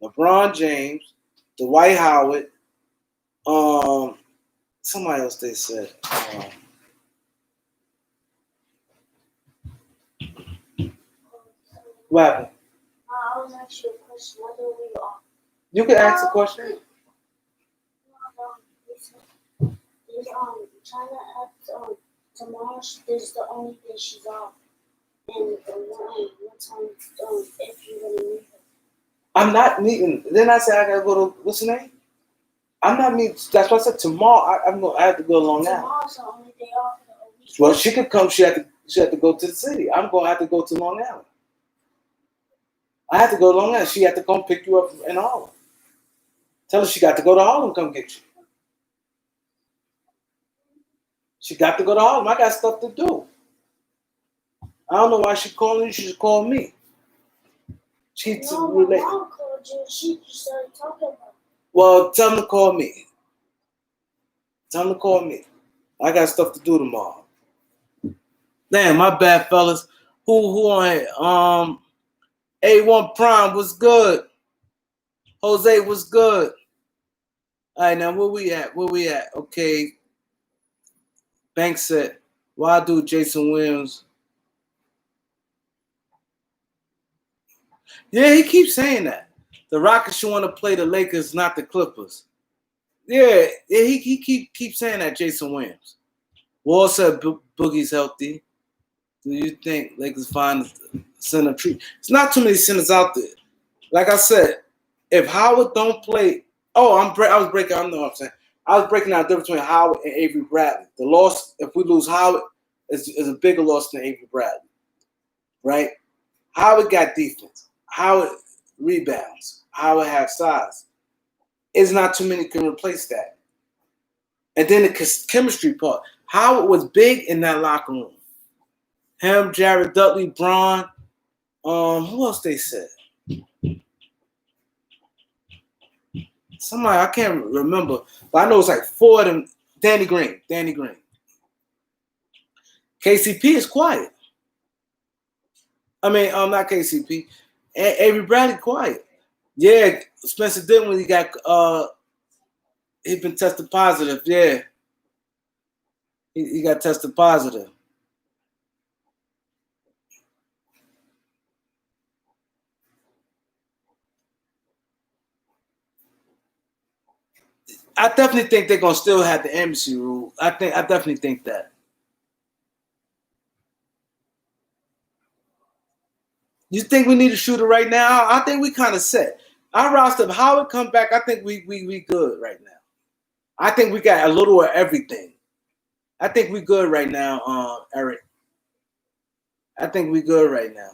LeBron James, Dwight Howard, somebody else they said. What happened? I was asking you a question. What do we are? You can ask a question. China at tomorrow. This is the only day she's off. And what time? If you're gonna meet her. I'm not meeting. Then I said I gotta go to what's the name? I'm not meeting. That's why I said tomorrow. I have to go along now. Tomorrow's the only day off of the week. Well, she could come. She had to go to the city. I'm gonna have to go to Long Island. I have to go to Long Island. She had to come pick you up in Harlem. Tell her she got to go to Harlem. Come get you. She got to go to Harlem. I got stuff to do. I don't know why she calling you. She should call me. No, my mom called you. She started talking about it. Well, tell them to call me. Tell them to call me. I got stuff to do tomorrow. Damn, my bad, fellas. Who on here? A1 Prime was good. Jose was good. All right, now where we at? Okay. Banks said, why do Jason Williams? Yeah, he keeps saying that. The Rockets should want to play the Lakers, not the Clippers. Yeah, he keeps saying that, Jason Williams. Wall said Boogie's healthy. Do you think Lakers find center tree? It's not too many centers out there. Like I said, if Howard don't play, I was breaking down the difference between Howard and Avery Bradley. The loss, if we lose Howard, is a bigger loss than Avery Bradley, right? Howard got defense. Howard rebounds. Howard has size. It's not too many can replace that. And then the chemistry part. Howard was big in that locker room. Him, Jared Dudley, Braun. Who else they said? Somebody, I can't remember. But I know it's like four of them. Danny Green. KCP is quiet. I mean, not KCP. Avery Bradley quiet. Yeah, Spencer Dinwiddie he been tested positive. Yeah. He got tested positive. I definitely think they're gonna still have the embassy rule. I definitely think that. You think we need a shooter right now? I think we kind of set. Our roster, how it come back, I think we good right now. I think we got a little of everything. I think we good right now, Eric. I think we good right now.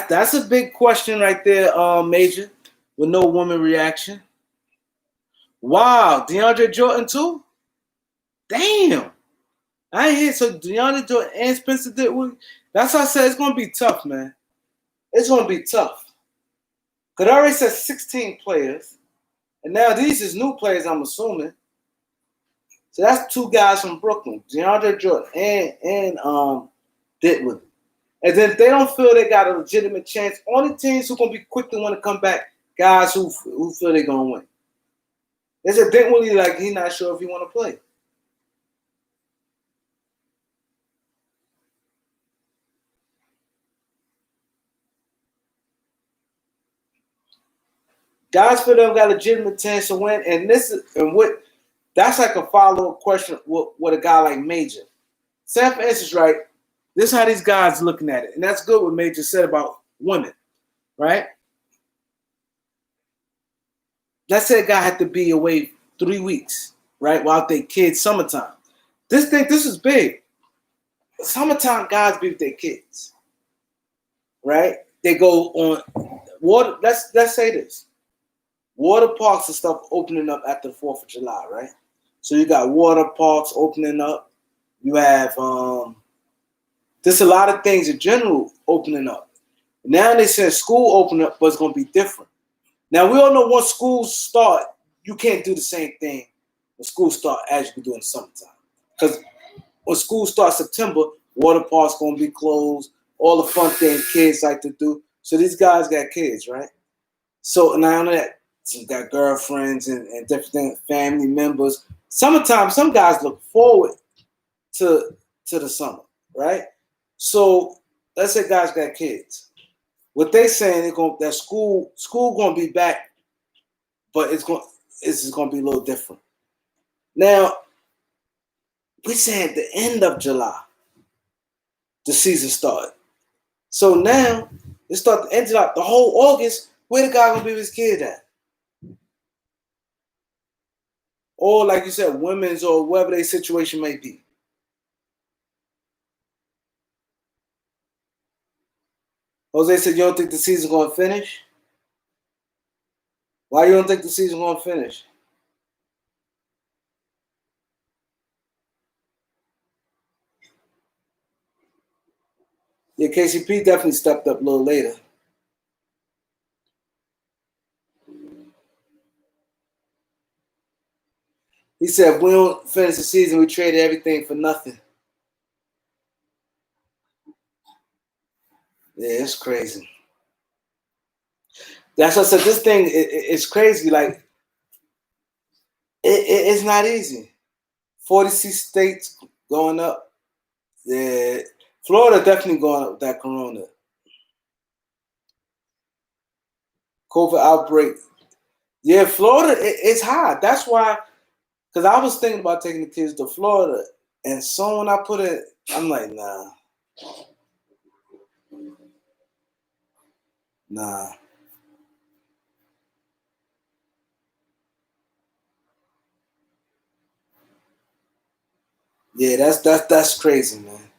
That's a big question right there, Major. with no woman reaction. Wow, DeAndre Jordan too? Damn. I ain't here. So DeAndre Jordan and Spencer Dinwiddie. That's why I said it's gonna be tough, man. It's gonna be tough. Cause I already said 16 players. And now these is new players, I'm assuming. So that's two guys from Brooklyn, DeAndre Jordan and Dinwiddie. And then if they don't feel they got a legitimate chance, only teams who gonna be quick to want to come back, guys who feel they're gonna win. There's a Dinwiddie like he's not sure if he want to play. Guys feel they've got a legitimate chance to win, and that's like a follow-up question with a guy like Major. Say for instance, right? This is how these guys looking at it, and that's good what Major said about women, right? Let's say a guy had to be away 3 weeks, right? While they kids summertime. This is big. Summertime guys be with their kids, right? They go on water. Let's say this. Water parks and stuff opening up after the 4th of July, right? So you got water parks opening up. You have there's a lot of things in general opening up. Now they said school open up, but it's gonna be different. Now we all know once schools start, you can't do the same thing when school start as you can do in the summertime. Because when school starts September, water parks gonna be closed, all the fun things kids like to do. So these guys got kids, right? So now that some got girlfriends and different things, family members. Summertime, some guys look forward to the summer, right? So let's say guys got kids. What they saying that school gonna be back, but it's gonna be a little different. Now we saying at the end of July, the season started. So now it start the end of July, the whole August. Where the guy gonna be with his kid at? Or like you said, women's or whatever their situation may be. Jose said, you don't think the season's going to finish? Why you don't think the season's going to finish? Yeah, KCP definitely stepped up a little later. He said, if we don't finish the season, we traded everything for nothing. Yeah, it's crazy. That's what I said. This thing it's crazy. Like, it's not easy. 46 states going up. Yeah, Florida definitely going up with that corona. COVID outbreak. Yeah, Florida, it's high. That's why, because I was thinking about taking the kids to Florida, and so when I put it, I'm like, nah. Yeah, that's crazy, man.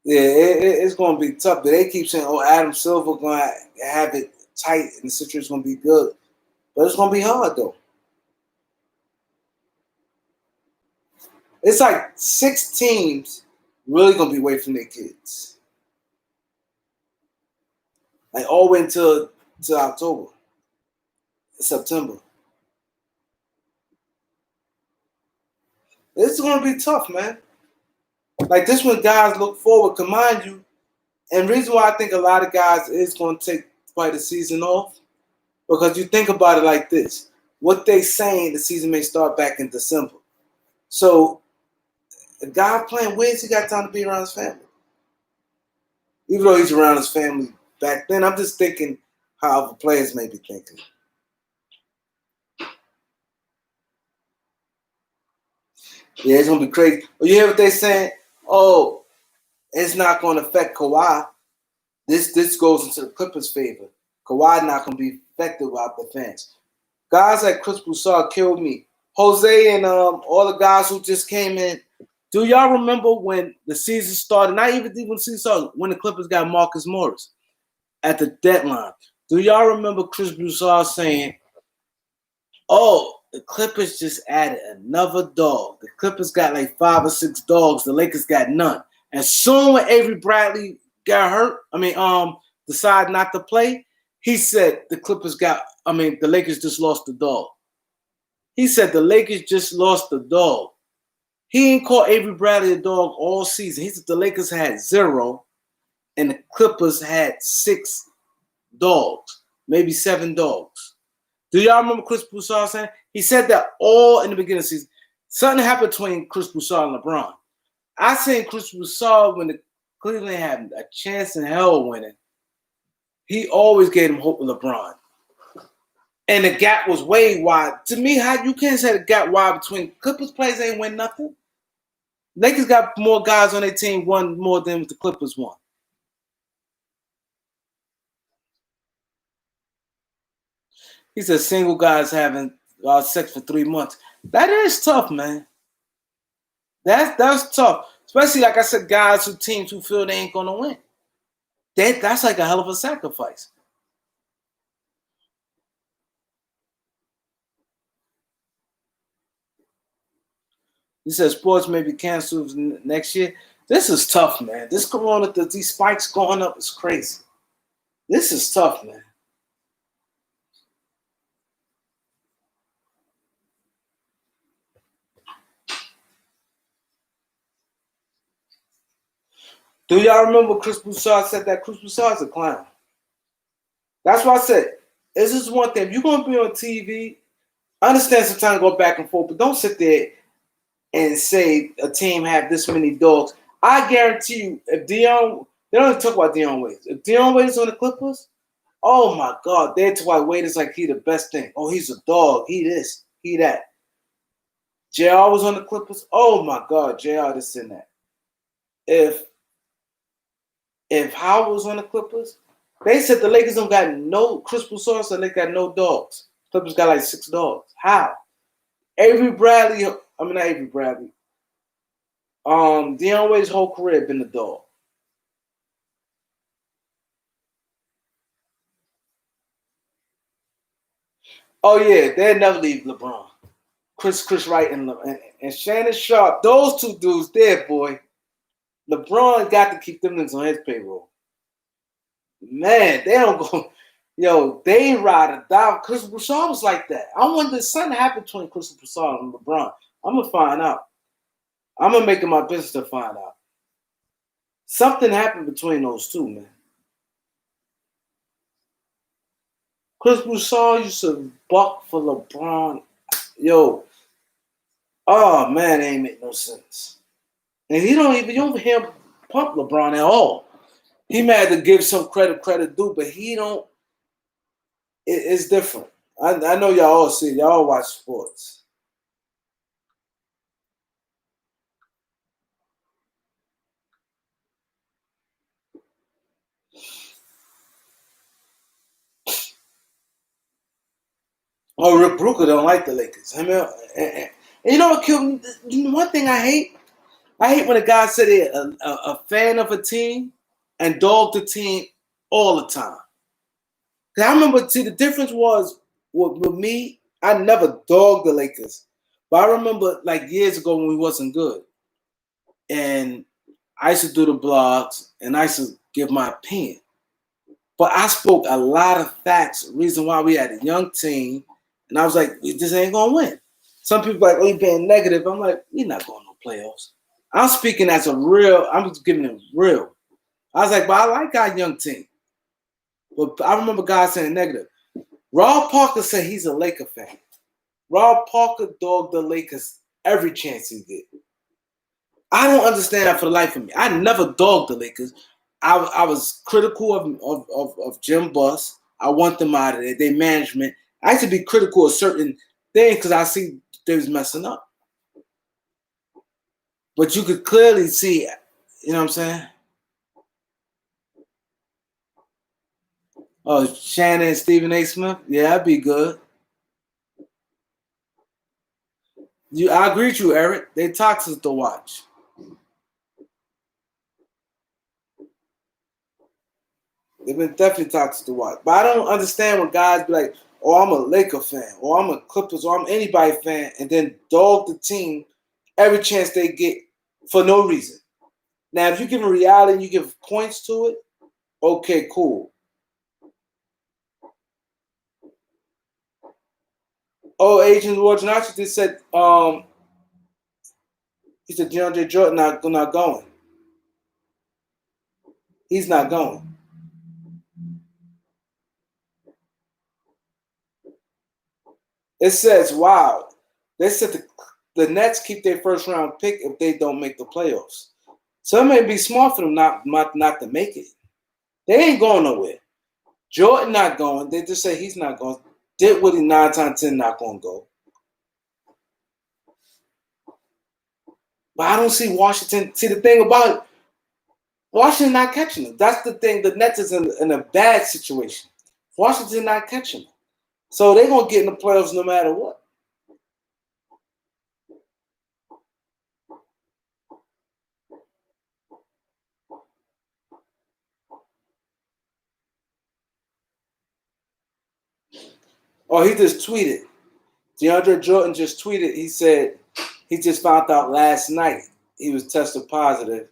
Yeah, it's gonna be tough. But they keep saying, "Oh, Adam Silver gonna have it tight, and the situation's gonna be good." But it's gonna be hard though. It's like 6 teams really gonna be away from their kids, like all the way until October, September. It's gonna be tough, man. Like this when guys look forward. Can mind you, and reason why I think a lot of guys is gonna take quite the season off, because you think about it like this: what they saying, the season may start back in December. So a guy playing, where's he got time to be around his family? Even though he's around his family back then, I'm just thinking how other players may be thinking. Yeah, it's gonna be crazy. But you hear what they saying? Oh, it's not gonna affect Kawhi. This goes into the Clippers' favor. Kawhi not gonna be affected by the fans. Guys like Chris Broussard killed me. Jose and all the guys who just came in. Do y'all remember when the season started? Not even when the season started, when the Clippers got Marcus Morris at the deadline. Do y'all remember Chris Broussard saying, "Oh, the Clippers just added another dog. The Clippers got like 5 or 6 dogs. The Lakers got none." And soon when Avery Bradley got hurt, decided not to play, he said the Lakers just lost the dog. He said the Lakers just lost the dog. He ain't called Avery Bradley a dog all season. He said the Lakers had 0 and the Clippers had 6 dogs, maybe 7 dogs. Do y'all remember Chris Broussard saying? He said that all in the beginning of the season. Something happened between Chris Broussard and LeBron. I seen Chris Broussard when the Cleveland had a chance in hell winning. He always gave him hope with LeBron. And the gap was way wide. To me, how you can't say the gap wide between Clippers players ain't win nothing. Lakers got more guys on their team won more than the Clippers won. He said single guys having sex for 3 months. That is tough, man. That's tough. Especially, like I said, guys who teams who feel they ain't gonna win. That's like a hell of a sacrifice. He said sports may be canceled next year. This is tough, man. This corona, these spikes going up is crazy. This is tough, man. Do y'all remember Chris Broussard said that Chris Broussard's a clown? That's why I said, this is one thing. If you're going to be on TV, I understand sometimes go back and forth, but don't sit there and say a team have this many dogs. I guarantee you, if they don't even talk about Dion Waiters. If Dion Waiters on the Clippers, oh my God, they're talking about Waiters like he the best thing. Oh, he's a dog. He this, he that. JR was on the Clippers. Oh my God, JR this and that. If Howard was on the Clippers, they said the Lakers don't got no. Chris Broussard said they got no dogs. Clippers got like 6 dogs. How? Avery Bradley. I mean not Avery Bradley. Dion Waiters' whole career been a dog. Oh yeah, they'll never leave LeBron. Chris Wright and Shannon Sharp. Those 2 dudes there, boy. LeBron got to keep them niggas on his payroll. Man, they don't go. Yo, they ride or die. Chris Broussard was like that. I wonder if something happened between Chris Broussard and LeBron. I'm gonna find out. I'm gonna make it my business to find out. Something happened between those 2, man. Chris Broussard used to buck for LeBron. Yo, oh man, it ain't make no sense. And you don't hear him pump LeBron at all. He may have to give some credit due, but he don't. It's different. I know y'all all see. Y'all all watch sports. Oh, Rick Brooker don't like the Lakers. I mean, and you know what killed me? One thing I hate when a guy said they're a fan of a team and dog the team all the time. Cause I remember, see, the difference was with me, I never dogged the Lakers. But I remember like years ago when we wasn't good. And I used to do the blogs and I used to give my opinion. But I spoke a lot of facts, reason why we had a young team. And I was like, we just ain't going to win. Some people like, oh, you being negative. I'm like, we're not going to no playoffs. I'm speaking as a real, I'm just giving it real. I was like, but I like our young team. But I remember guys saying negative. Rob Parker said he's a Laker fan. Rob Parker dogged the Lakers every chance he get. I don't understand that for the life of me. I never dogged the Lakers. I was critical of Jim Buss. I want them out of there. Their management. I used to be critical of certain things because I see they was messing up. But you could clearly see, you know what I'm saying? Oh, Shannon and Stephen A. Smith? Yeah, that'd be good. I agree with you, Eric. They toxic to watch. They've been definitely toxic to watch. But I don't understand when guys be like, "Oh, I'm a Laker fan, or I'm a Clippers, or I'm anybody fan," and then dog the team every chance they get for no reason. Now, if you give a reality and you give points to it, okay, cool. Oh, Agent Wojnarowski just said, he said DeAndre Jordan not going. He's not going. It says, wow. They said the Nets keep their first round pick if they don't make the playoffs. So it may be smart for them not to make it. They ain't going nowhere. Jordan not going. They just say he's not going. Dinwiddie 9 times 10 not going to go. But I don't see Washington. See, the thing about it, Washington not catching them. That's the thing. The Nets is in a bad situation. Washington not catching them. So they're going to get in the playoffs no matter what. Oh, he just tweeted. DeAndre Jordan just tweeted. He said he just found out last night he was tested positive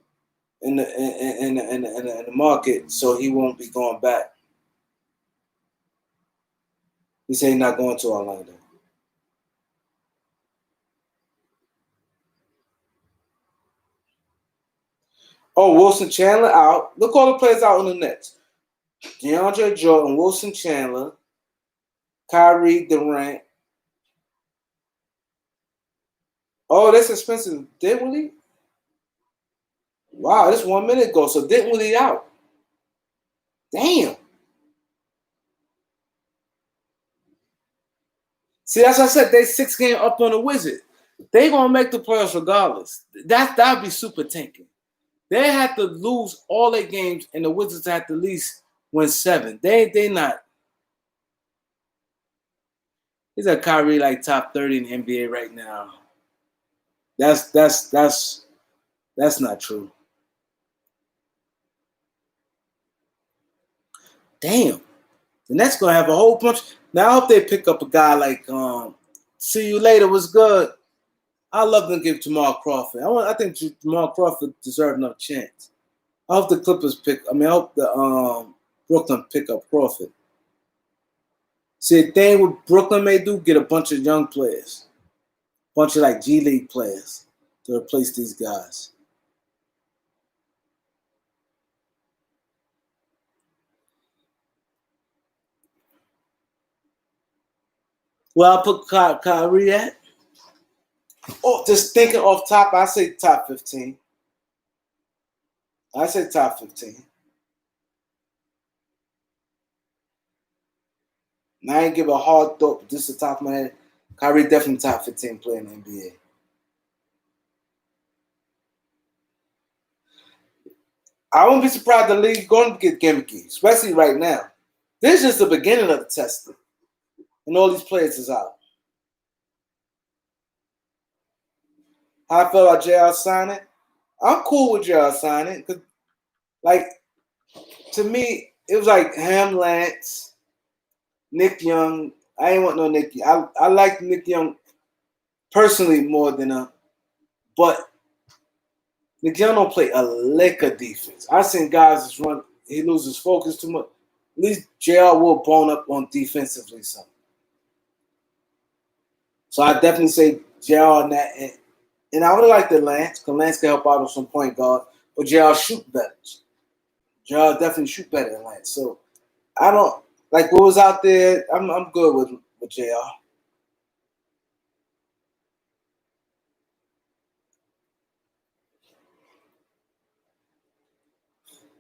in the market, so he won't be going back. He said he's not going to Orlando. Oh, Wilson Chandler out. Look all the players out on the Nets. DeAndre Jordan, Wilson Chandler, Kyrie Durant. Oh, that's expensive. Dinwiddie? Wow, this 1 minute ago. So Dinwiddie out. Damn. See, as I said, they 6 game up on the Wizard. They gonna make the playoffs regardless. That'd be super tanking. They had to lose all their games, and the Wizards had to at least win 7. They not. He's a Kyrie like top 30 in the NBA right now. That's not true. Damn. The Nets gonna have a whole bunch. Now I hope they pick up a guy like see you later was good. I love them give Jamal Crawford. I think Jamal Crawford deserves another chance. I hope the Clippers pick. I hope the Brooklyn pick up Crawford. See, the thing what Brooklyn may do, get a bunch of young players, bunch of like G League players to replace these guys. Well, I put Kyrie at. Oh, just thinking off top, I say top 15. I say top 15. And I ain't give a hard thought, but just the top of my head, Kyrie definitely top 15 player in the NBA. I wouldn't be surprised the league going to get gimmicky, especially right now. This is just the beginning of the testing. And all these players is out. How I feel about JR signing? I'm cool with JR signing. Cause, like, to me, it was like Ham Lance, Nick Young. I ain't want no Nick Young. I like Nick Young personally more than but Nick Young don't play a lick of defense. I've seen guys just run, he loses focus too much. At least JR will bone up on defensively something. So I definitely say JR on that. And I would have liked the Lance, because Lance can help out on some point guard, but JR shoot better. JR definitely shoot better than Lance. So I don't like what was out there. I'm good with JR.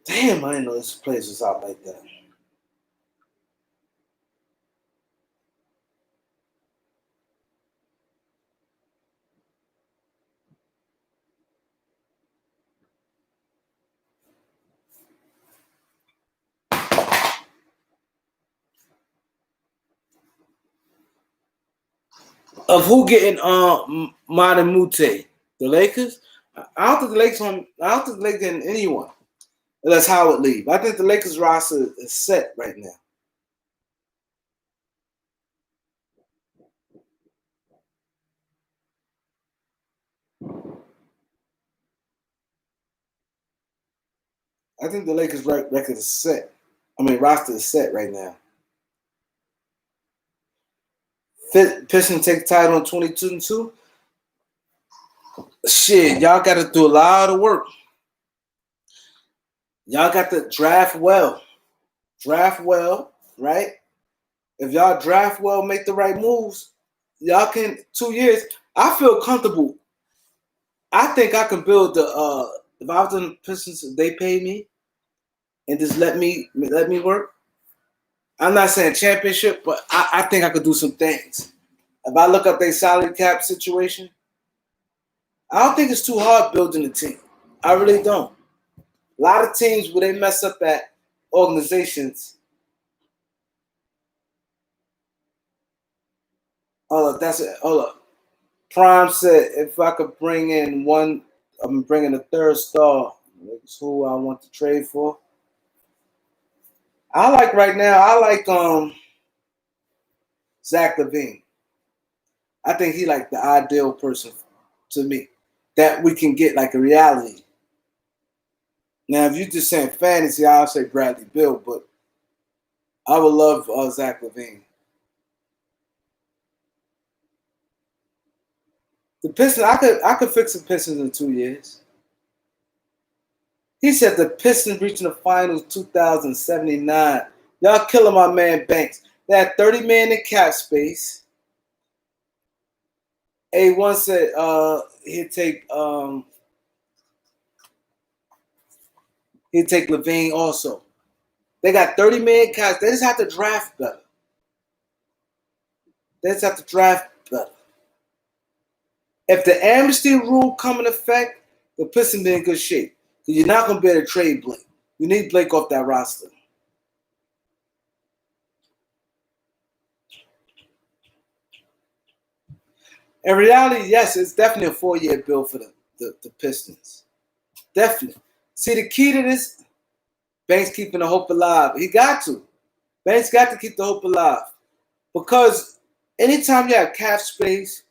Damn, I didn't know this place was out like that. Of who getting Modern Mute? The Lakers? I don't think the Lakers getting anyone. Unless Howard leave. I think the Lakers roster is set right now. I think the Lakers record is set. Roster is set right now. Pistons take the title in 22-2. Shit, y'all got to do a lot of work. Y'all got to draft well. Draft well, right? If y'all draft well, make the right moves, y'all can 2 years. I feel comfortable. I think I can build the if I was in the Pistons, if they pay me and just let me work. I'm not saying championship, but I think I could do some things. If I look up their salary cap situation, I don't think it's too hard building a team. I really don't. A lot of teams where they mess up at organizations. Hold up, that's it. Hold up. Prime said if I could bring in one, I'm bringing a third star. That's who I want to trade for. I like right now. I like Zach LaVine. I think he like the ideal person to me that we can get like a reality. Now, if you're just saying fantasy, I'll say Bradley Beal, but I would love Zach LaVine. The Pistons, I could fix the Pistons in 2 years. He said the Pistons reaching the finals 2079. Y'all killing my man Banks. They had 30 million in cap space. A1 said he'd take LaVine also. They got 30 million caps. They just have to draft better. If the amnesty rule come in effect, the Pistons be in good shape. Because you're not going to be able to trade Blake. You need Blake off that roster. In reality, yes, it's definitely a 4-year bill for the Pistons. Definitely. See, the key to this, Banks keeping the hope alive. He got to. Banks got to keep the hope alive. Because anytime you have cap space,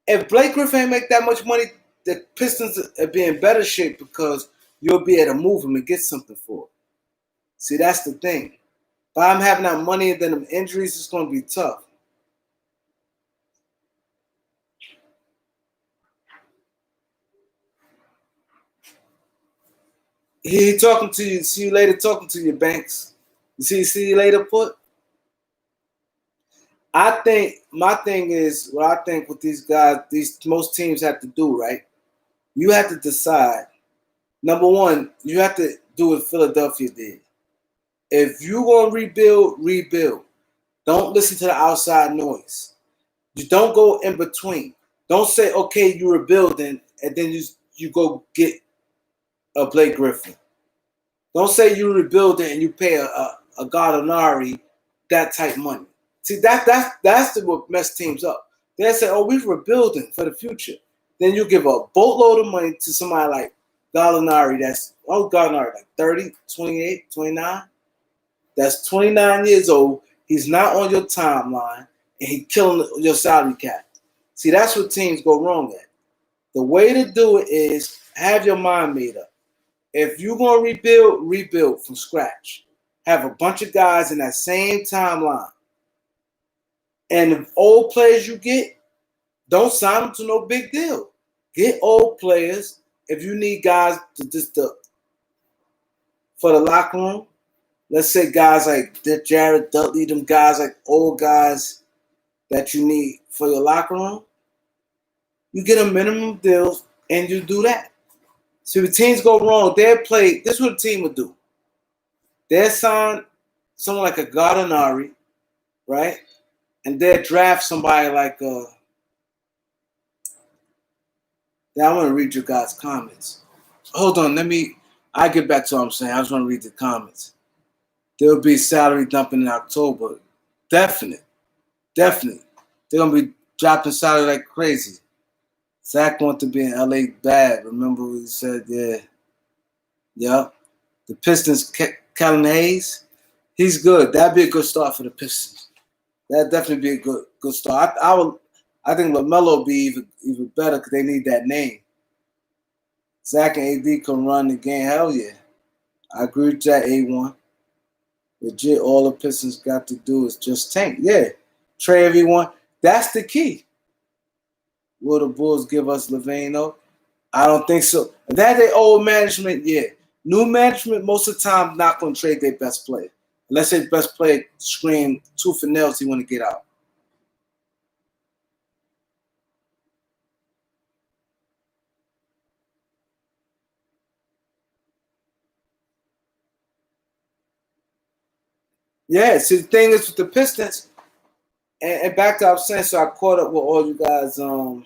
if Blake Griffin make that much money, the Pistons will be in better shape because you'll be able to move him and get something for it. See, that's the thing. By him having that money and then them injuries, it's going to be tough. He talking to you. See you later. Talking to you, Banks. You see you later. Put. I think my thing is what I think with these guys. Most teams have to do right. You have to decide. Number one, you have to do what Philadelphia did. If you gonna rebuild. Don't listen to the outside noise. You don't go in between. Don't say, okay, you're rebuilding, and then you go get a Blake Griffin. Don't say you're rebuilding and you pay a Gallinari that type money. See, that's what mess teams up. They say, oh, we're rebuilding for the future. Then you give a boatload of money to somebody like Gallinari Gallinari, like 30, 28, 29. That's 29 years old. He's not on your timeline, and he's killing your salary cap. See, that's what teams go wrong at. The way to do it is have your mind made up. If you're going to rebuild from scratch. Have a bunch of guys in that same timeline. And the old players you get, don't sign them to no big deal. Get old players. If you need guys for the locker room, let's say guys like Jared Dudley, them guys like old guys that you need for your locker room, you get a minimum deal and you do that. So if the teams go wrong, this is what a team would do. They'll sign someone like a Gallinari, right? And they'll draft somebody like I want to read you guys' comments. Hold on, I get back to what I'm saying. I just want to read the comments. There'll be salary dumping in October. Definite. They're going to be dropping salary like crazy. Zach want to be in LA bad. Remember what he said? Yeah. Yeah. The Pistons, Kellen Hayes, he's good. That'd be a good start for the Pistons. That'd definitely be a good start. I think LaMelo would be even better because they need that name. Zach and AD can run the game. Hell yeah. I agree with that, A1. Legit, all the Pistons got to do is just tank. Yeah. Trade everyone. That's the key. Will the Bulls give us LaVine though? I don't think so. That they old management, yeah. New management, most of the time, not going to trade their best player. Unless their best player scream tooth and nails, he want to get out. Yeah, see, the thing is with the Pistons, and back to what I was saying, so I caught up with all you guys, LaVine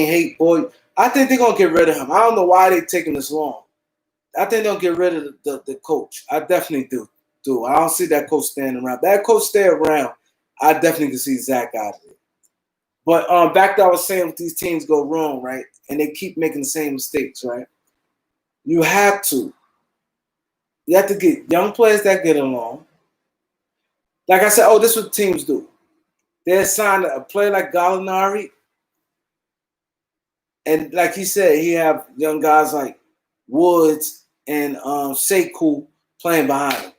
hate boy. I think they're going to get rid of him. I don't know why they're taking this long. I think they'll get rid of the coach. I definitely do. I don't see that coach staying around. That coach stay around, I definitely can see Zach out of it. But back to what I was saying, with these teams go wrong, right? And they keep making the same mistakes, right? You have to. You have to get young players that get along. Like I said, this is what teams do. They assign a player like Gallinari, and like he said, he have young guys like Woods and Sekou playing behind him.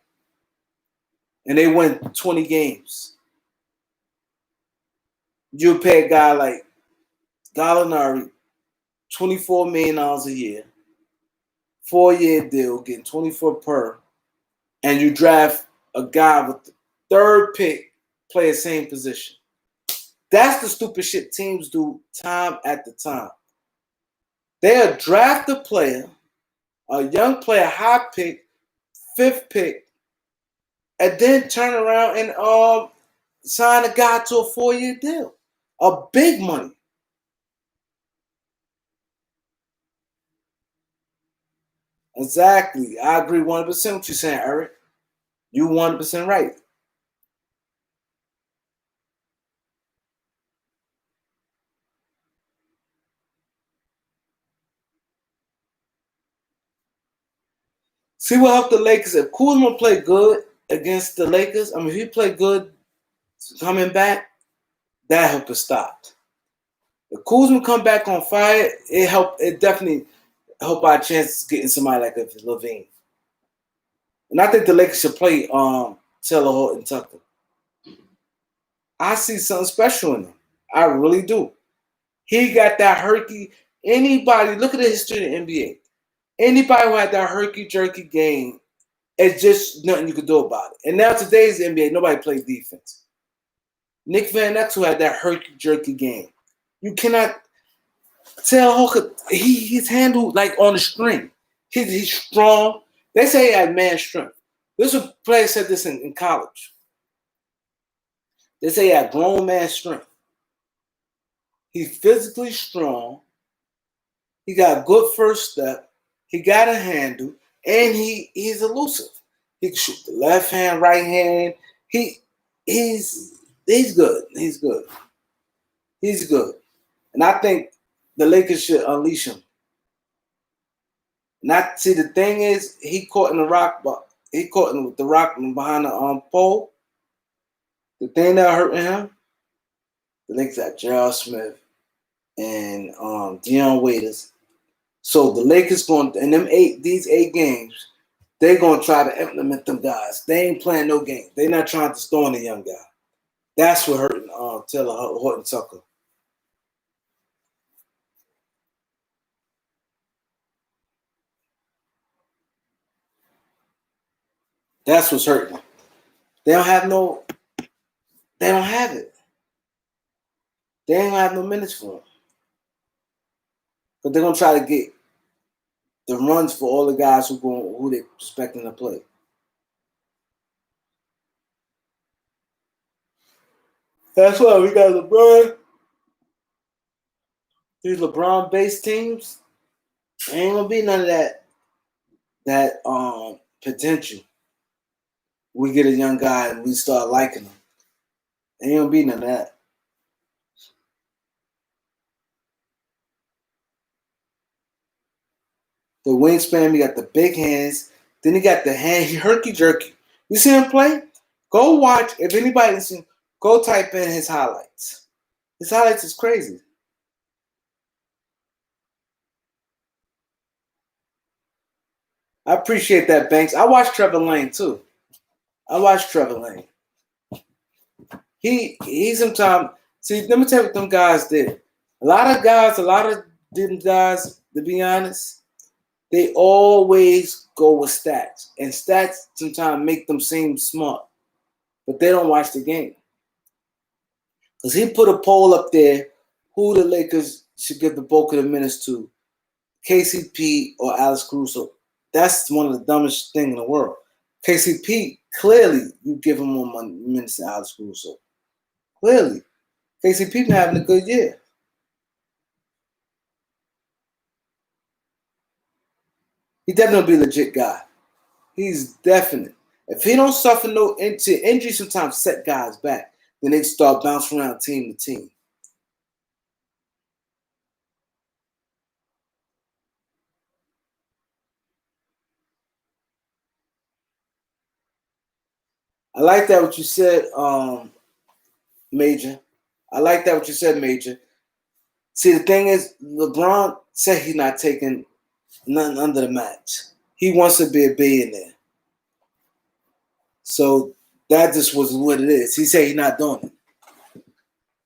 And they win 20 games. You pay a guy like Gallinari $24 million a year, 4-year deal, getting 24 per, and you draft a guy with the third pick, play the same position. That's the stupid shit teams do time at the time. They'll draft a player, a young player, high pick, 5th pick, and then turn around and sign a guy to a 4-year deal. A big money. Exactly. I agree 100% with you saying, Eric. You 100% right. See what helped the Lakers. If Kuzma played good against the Lakers, I mean, if he played good coming back, that helped us stop. If Kuzma come back on fire, it definitely helped our chances getting somebody like a LaVine. And I think the Lakers should play Taylor Horton Tucker. I see something special in him. I really do. He got that herky. Anybody, look at the history of the NBA. Anybody who had that herky-jerky game, it's just nothing you could do about it. And now today's NBA, nobody plays defense. Nick Van Exel had that herky-jerky game. You cannot tell Hooker, he's handled like on the string. He's strong. They say he had man strength. This was player said this in college. They say he had grown man strength. He's physically strong. He got good first step. He got a handle, and he's elusive. He can shoot the left hand, right hand. He's good. He's good. He's good. And I think the Lakers should unleash him. Not see the thing is he caught in the rock, but he caught in with the rock behind the pole. The thing that hurting him, the Lakers got Gerald Smith and Dion Waiters. So the Lakers going in these 8 games, they're gonna try to implement them guys. They ain't playing no games. They're not trying to stone a young guy. That's what hurting Taylor Horton Tucker. That's what's hurting them. They don't have it. They ain't gonna have no minutes for him. But they're gonna try to get the runs for all the guys who they expecting to play. That's why we got LeBron. These LeBron-based teams ain't gonna be none of that potential. We get a young guy and we start liking him. Ain't gonna be none of that. The wingspan, he got the big hands. Then he got the hand, he herky jerky. You see him play? Go watch. If anybody listen, go type in his highlights. His highlights is crazy. I appreciate that, Banks. I watched Trevor Lane too. I watched Trevor Lane. He sometimes see. Let me tell you what them guys did. A lot of them guys, to be honest, they always go with stats, and stats sometimes make them seem smart, but they don't watch the game. Because he put a poll up there: who the Lakers should give the bulk of the minutes to, KCP or Alex Caruso? That's one of the dumbest things in the world. KCP, clearly, you give him more minutes than Alex Caruso. Clearly. KCP been having a good year. He definitely be a legit guy. He's definite. If he don't suffer no injury, sometimes set guys back. Then they start bouncing around team to team. I like that what you said, Major. I like that what you said, Major. See, the thing is, LeBron said he's not taking nothing under the match. He wants to be a billionaire. So that just was what it is. He said he's not doing it.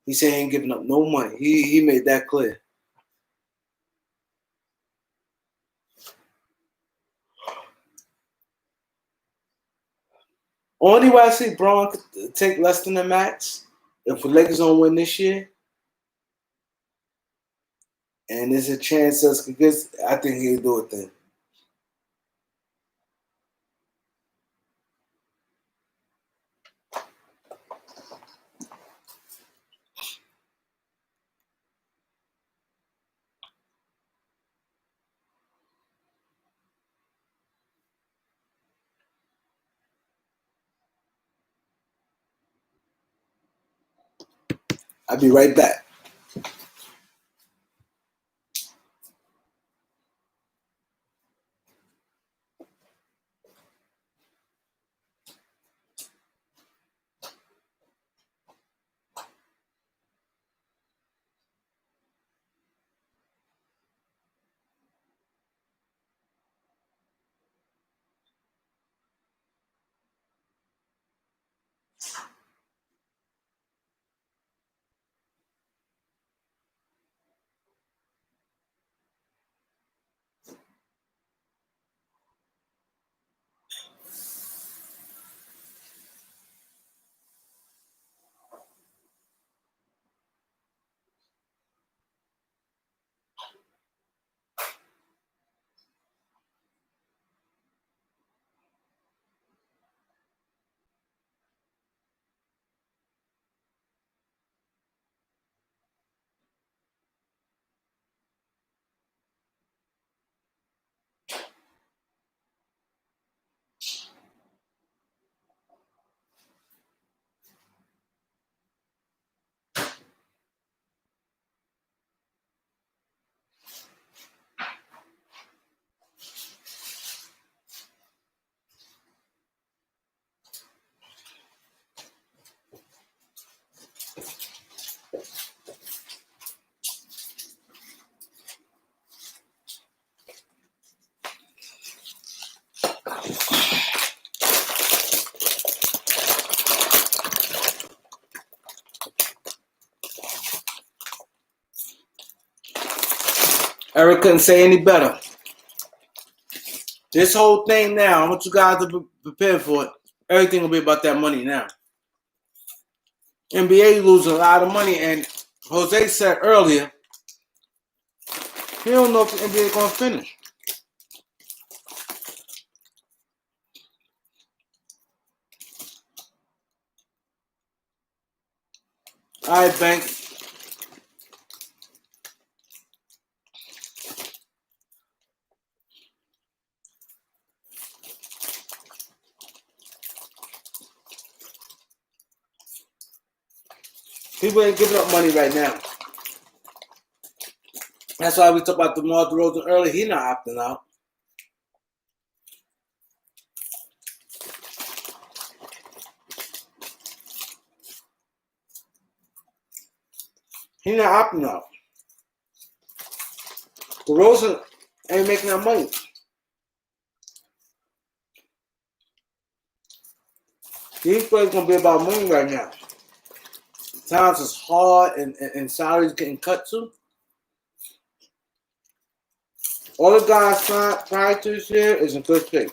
He said he ain't giving up no money. He made that clear. Only way I see Braun could take less than a match if the Lakers don't win this year, and there's a chance us because I think he'll do it then. I'll be right back. Eric couldn't say any better. This whole thing now, I want you guys to be prepared for it. Everything will be about that money now. NBA losing a lot of money, and Jose said earlier, he don't know if the NBA is going to finish. All right, Bank. People ain't giving up money right now. That's why we talked about DeMar DeRozan earlier. He's not opting out. He not opting out. DeRozan ain't making that money. These players gonna be about money right now. Times is hard and salaries getting cut too. All the guys signed prior to this year is in good shape.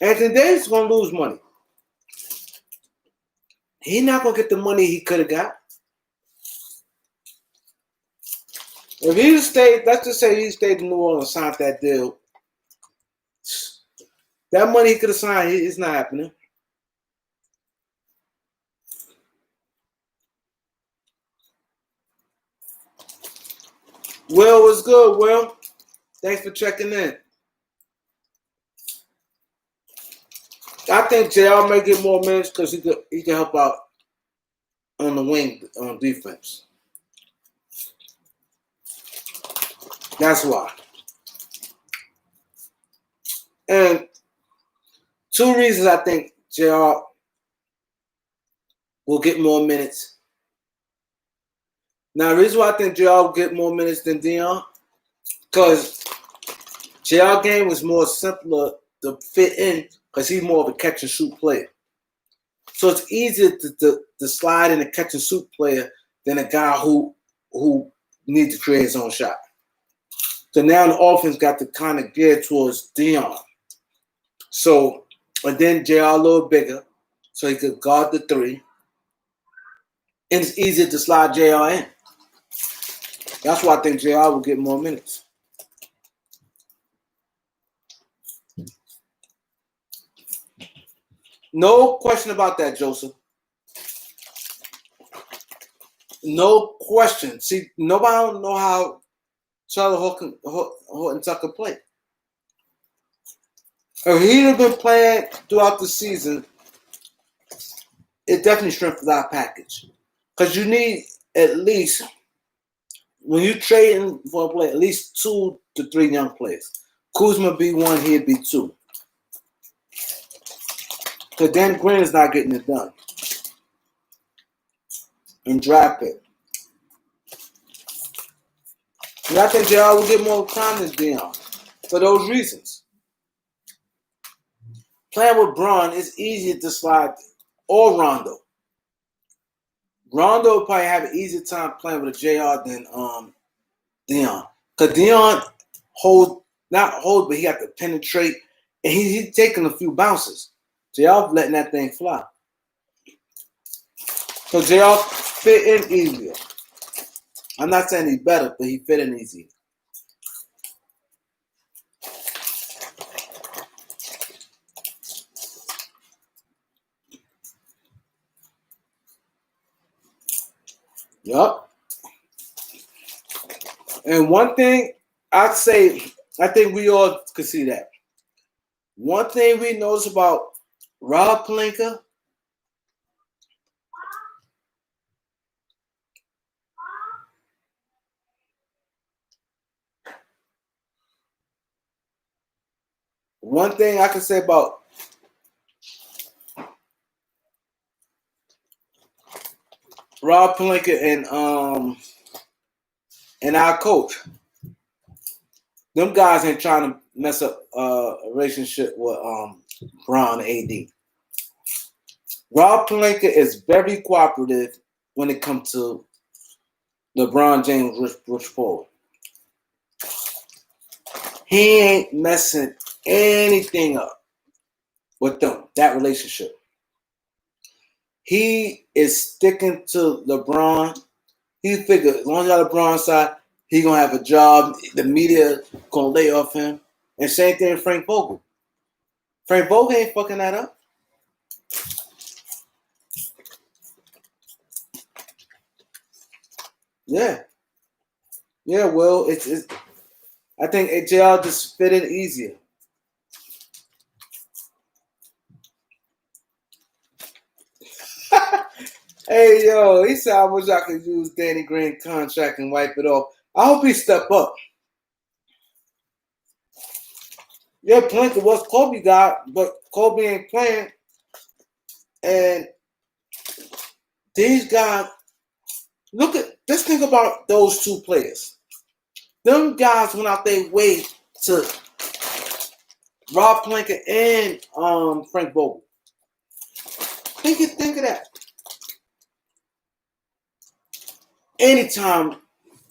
Anthony Davis is gonna lose money. He's not gonna get the money he could have got. If he stayed, let's just say he stayed in New Orleans and signed that deal, that money he could have signed, it's not happening. Will was good, Will. Thanks for checking in. I think JR may get more minutes because he can help out on the wing on defense. That's why. And two reasons I think JR will get more minutes. Now, the reason why I think JR will get more minutes than Dion, because JR game was more simpler to fit in because he's more of a catch and shoot player. So it's easier to slide in a catch and shoot player than a guy who needs to create his own shot. So now the offense got to kind of gear towards Dion. So, and then JR a little bigger, so he could guard the three. And it's easier to slide JR in. That's why I think JR will get more minutes. No question about that, Joseph. No question. See, nobody don't know how Charlotte Horton Tucker played. If he'd have been playing throughout the season, it definitely strengthens our package. Because you need at least, when you trading for a player, at least 2 to 3 young players. Kuzma be 1, he'd be 2. Because Dan Green is not getting it done. And draft pick. And I think JR will get more time than Dion for those reasons. Playing with Braun is easier to slide, or Rondo. Rondo will probably have an easier time playing with a JR than Dion. Because Dion not hold, but he got to penetrate, and he's taking a few bounces. JR letting that thing fly. So JR fit in easier. I'm not saying he's better, but he fit in easier. Yup. And one thing I'd say, I think we all could see that. One thing we notice about Rob Pelinka, one thing I can say about Rob Pelinka and our coach, them guys ain't trying to mess up a relationship with Bron AD. Rob Pelinka is very cooperative when it comes to LeBron James Rich Paul. He ain't messing anything up with them, that relationship. He is sticking to LeBron. He figured as long as he's on LeBron's side, he gonna have a job. The media gonna lay off him. And same thing with Frank Vogel. Frank Vogel ain't fucking that up. Yeah. Yeah, well, it's I think JR just fit in easier. Hey, yo, he said I wish I could use Danny Green contract and wipe it off. I hope he step up. Yeah, Pelinka was Kobe guy, but Kobe ain't playing. And these guys, look at Just think about those two players. Them guys went out their way to Rob Pelinka and Frank Vogel. Think of that. Anytime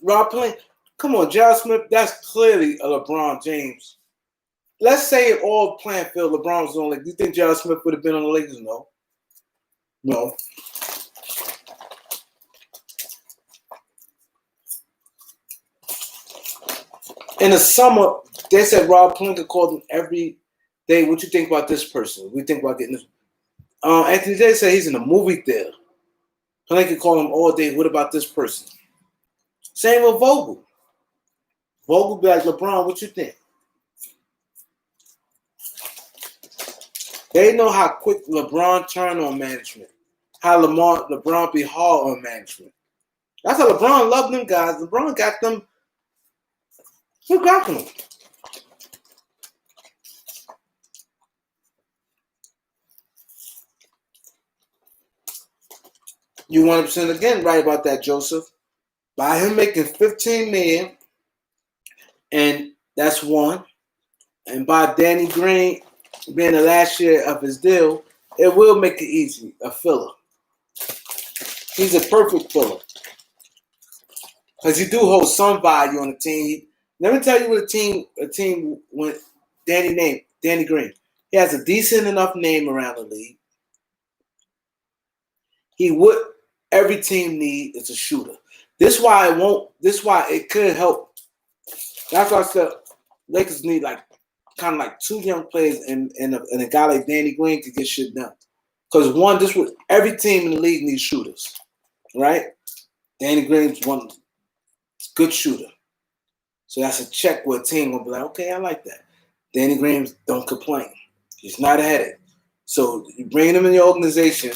Rob Pelinka, come on, J.R. Smith, that's clearly a LeBron James. Let's say if all playing field LeBron was on the Lakers. Do you think J.R. Smith would have been on the Lakers? No. No. In the summer, they said Rob Pelinka called him every day. What you think about this person? We think about getting this. Anthony J said he's in a movie theater. Pelinka called him all day. What about this person? Same with Vogel. Vogel be like, LeBron, what you think? They know how quick LeBron turned on management. How LeBron be hard on management. That's how LeBron loved them guys. LeBron got them. Who got them? You 100% again right about that, Joseph. By him making $15 million, and that's one. And by Danny Green being the last year of his deal, it will make it easy, a filler. He's a perfect filler. Because you do hold some value on the team. Let me tell you what a team when Danny Green. He has a decent enough name around the league. Every team need is a shooter. This why it could help. That's why I said Lakers need kind of like two young players and a guy like Danny Green to get shit done. Because every team in the league needs shooters, right? Danny Green's one good shooter. So that's a check where a team will be like, okay, I like that. Danny Green don't complain. He's not a headache. So you bring him in your organization,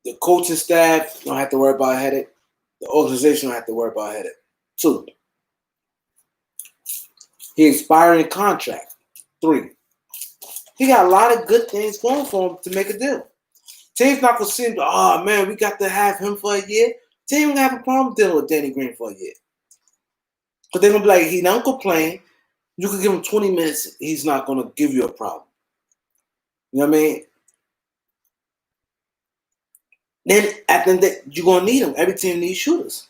the coaching staff don't have to worry about a headache. The organization don't have to worry about a headache. 2, he expiring contract. 3, he got a lot of good things going for him to make a deal. Team's not going to see him, oh, man, we got to have him for a year. Team going to have a problem dealing with Danny Green for a year. But they're going to be like, he don't complain. You can give him 20 minutes. He's not going to give you a problem. You know what I mean? Then at the end of the day, you're going to need him. Every team needs shooters.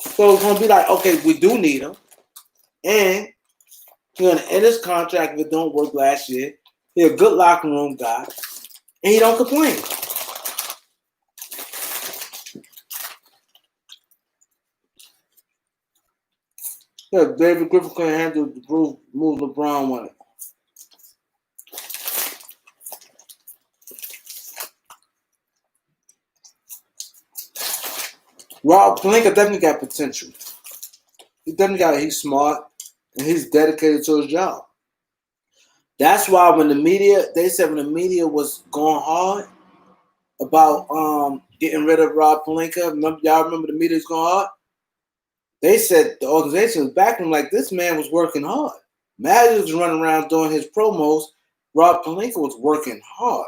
So it's going to be like, okay, we do need him. And he's going to end his contract if it don't work last year. He's a good locker room guy. And he don't complain. Yeah, David Griffin couldn't handle the move LeBron wanted. Rob Pelinka definitely got potential. He's smart and he's dedicated to his job. That's why when the media was going hard about getting rid of Rob Pelinka, y'all remember the media was going hard? They said the organization was backing him like this man was working hard. Magic was running around doing his promos. Rob Pelinka was working hard.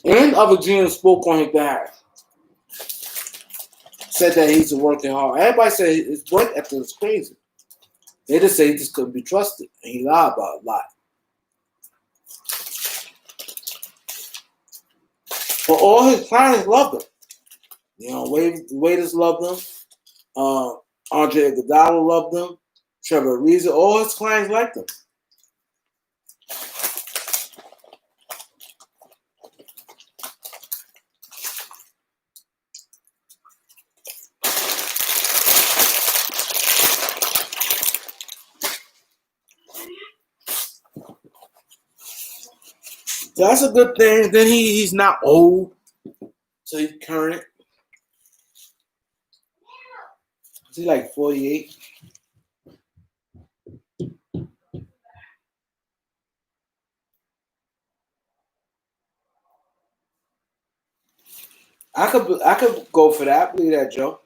And other GMs spoke on his behalf. Said that he's working hard. Everybody said his work ethic is crazy. They just say he just couldn't be trusted. And he lied about a lot. But all his clients loved him. You know, Waiters loved him. Andre Iguodala loved him. Trevor Ariza, all his clients liked him. So that's a good thing. Then he's not old, so he's current. He's like 48. I could go for that. I believe that, Joe.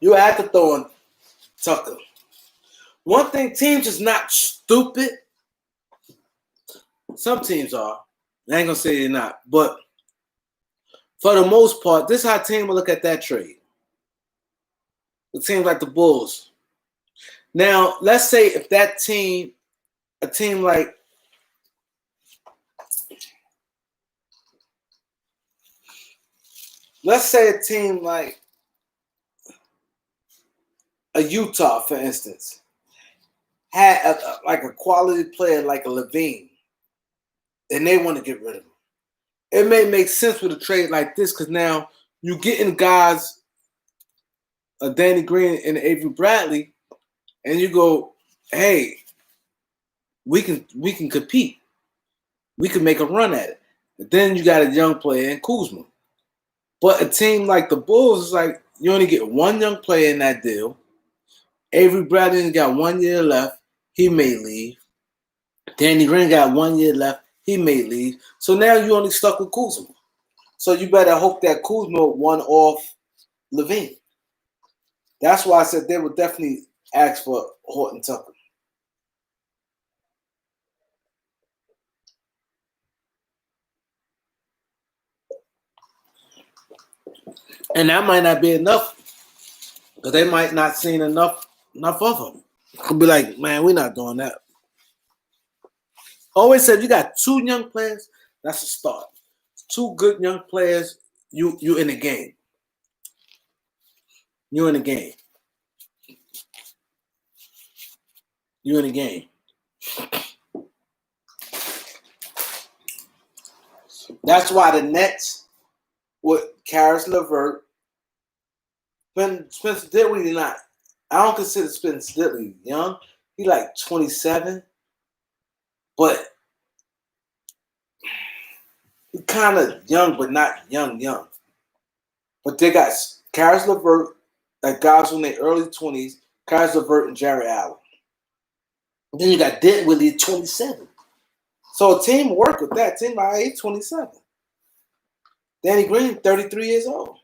You had to throw in Tucker. One thing, teams is not stupid. Some teams are. I ain't gonna say they're not, but for the most part, this is how team will look at that trade. The teams like the Bulls. Now, let's say if that team, a team like let's say a team like a Utah, for instance, had like a quality player like a Levine, and they want to get rid of him. It may make sense with a trade like this because now you're getting guys, Danny Green and Avery Bradley, and you go, hey, we can compete. We can make a run at it. But then you got a young player in Kuzma. But a team like the Bulls is like you only get one young player in that deal. Avery Bradley got 1 year left. He may leave. Danny Green got 1 year left. He may leave. So now you only stuck with Kuzma. So you better hope that Kuzma won off Levine. That's why I said they would definitely ask for Horton Tucker. And that might not be enough because they might not seen enough of him. Could be like, man, we're not doing that. Always said you got two young players, that's a start. Two good young players, you in the game. You in the game. You in the game. That's why the Nets with Karis LeVert, Spencer Dinwiddie not. I don't consider Spencer Dinwiddie young. He like 27, but he kind of young, but not young. But they got Karis LeVert, like guys in their early 20s, Karis LeVert and Jarrett Allen. And then you got Dinwiddie at 27. So a team work with that. Team by age 27. Danny Green, 33 years old.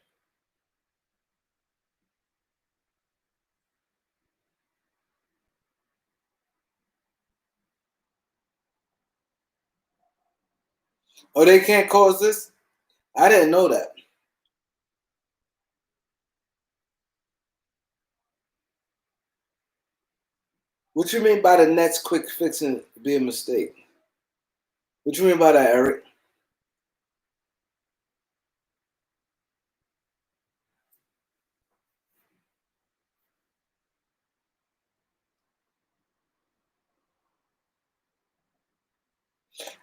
Oh, they can't cause this? I didn't know that. What you mean by the Nets quick fixing be a mistake? What you mean by that, Eric?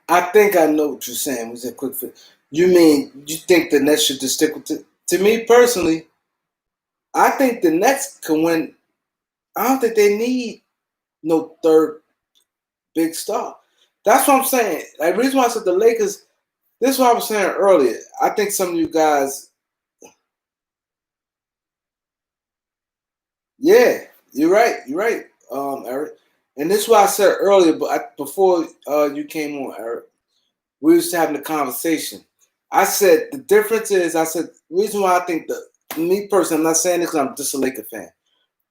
I think I know what you're saying. We said quick fix. You mean you think the Nets should just stick with it? To me personally, I think the Nets can win. I don't think they need no third big star. That's what I'm saying. Like, the reason why I said the Lakers, this is what I was saying earlier. I think some of you guys, yeah, you're right, Eric. And this is what I said earlier, but before you came on, Eric, we was having a conversation. I said the difference is, the reason why I think me personally, I'm not saying this because I'm just a Laker fan,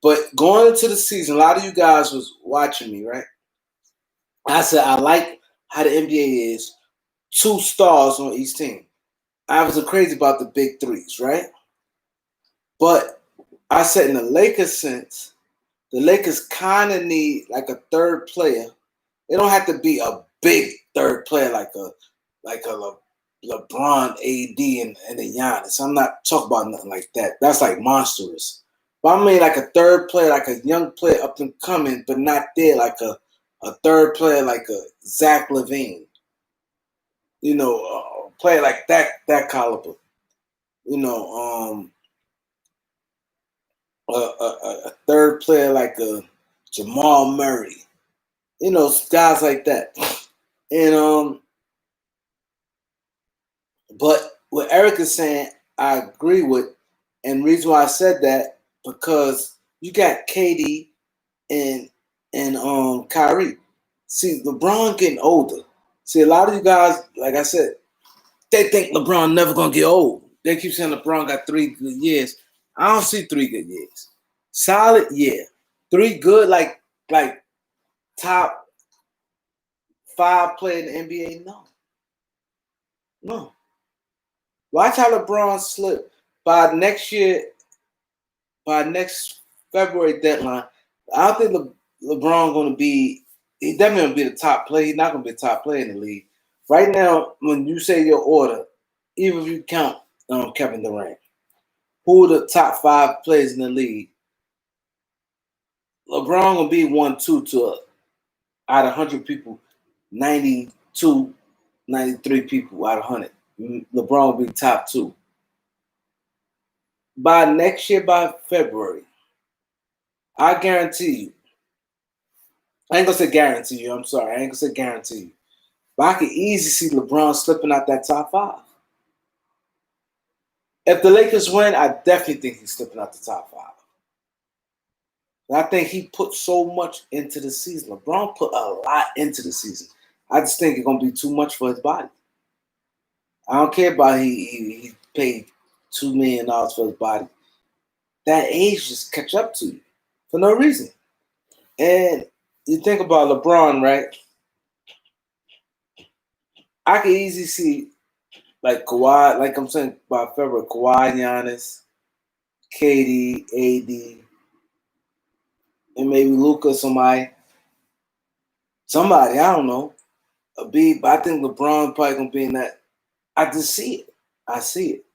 but going into the season, a lot of you guys was watching me, right? I said I like how the NBA is, 2 stars on each team. I was crazy about the big threes, right? But I said in the Lakers sense, the Lakers kind of need like a third player. It don't have to be a big third player like a LeBron, AD, and a Giannis. I'm not talking about nothing like that. That's like monstrous. But I mean like a third player, like a young player up and coming, but not there, like a third player like a Zach LaVine. You know, player like that caliber. You know, a third player like a Jamal Murray. You know, guys like that. And but what Eric is saying, I agree with, and the reason why I said that because you got KD and Kyrie. See, LeBron getting older. See, a lot of you guys, like I said, they think LeBron never gonna get old. They keep saying LeBron got 3 good years. I don't see 3 good years. Solid, yeah. 3 good, like top 5 player in the NBA. No, no. Watch how LeBron slip by next year, by next February deadline. I don't think LeBron going to be. He definitely going to be the top player. He's not going to be a top player in the league right now. When you say your order, even if you count Kevin Durant, who are the top 5 players in the league? LeBron gonna be 1-2 to out of 100 people, 92, 93 people out of 100. LeBron will be top 2. By next year, by February, I guarantee you. I ain't gonna say guarantee you. I'm sorry. I ain't gonna say guarantee you. But I can easily see LeBron slipping out that top 5. If the Lakers win, I definitely think he's slipping out the top 5. And I think he put so much into the season. LeBron put a lot into the season. I just think it's gonna be too much for his body. I don't care about he paid $2 million for his body. That age just catch up to you for no reason. And you think about LeBron, right? I can easily see like Kawhi, like I'm saying by February, Kawhi, Giannis, KD, AD, and maybe Luka, somebody, I don't know, a B. But I think LeBron probably gonna be in that. I just see it. I see it.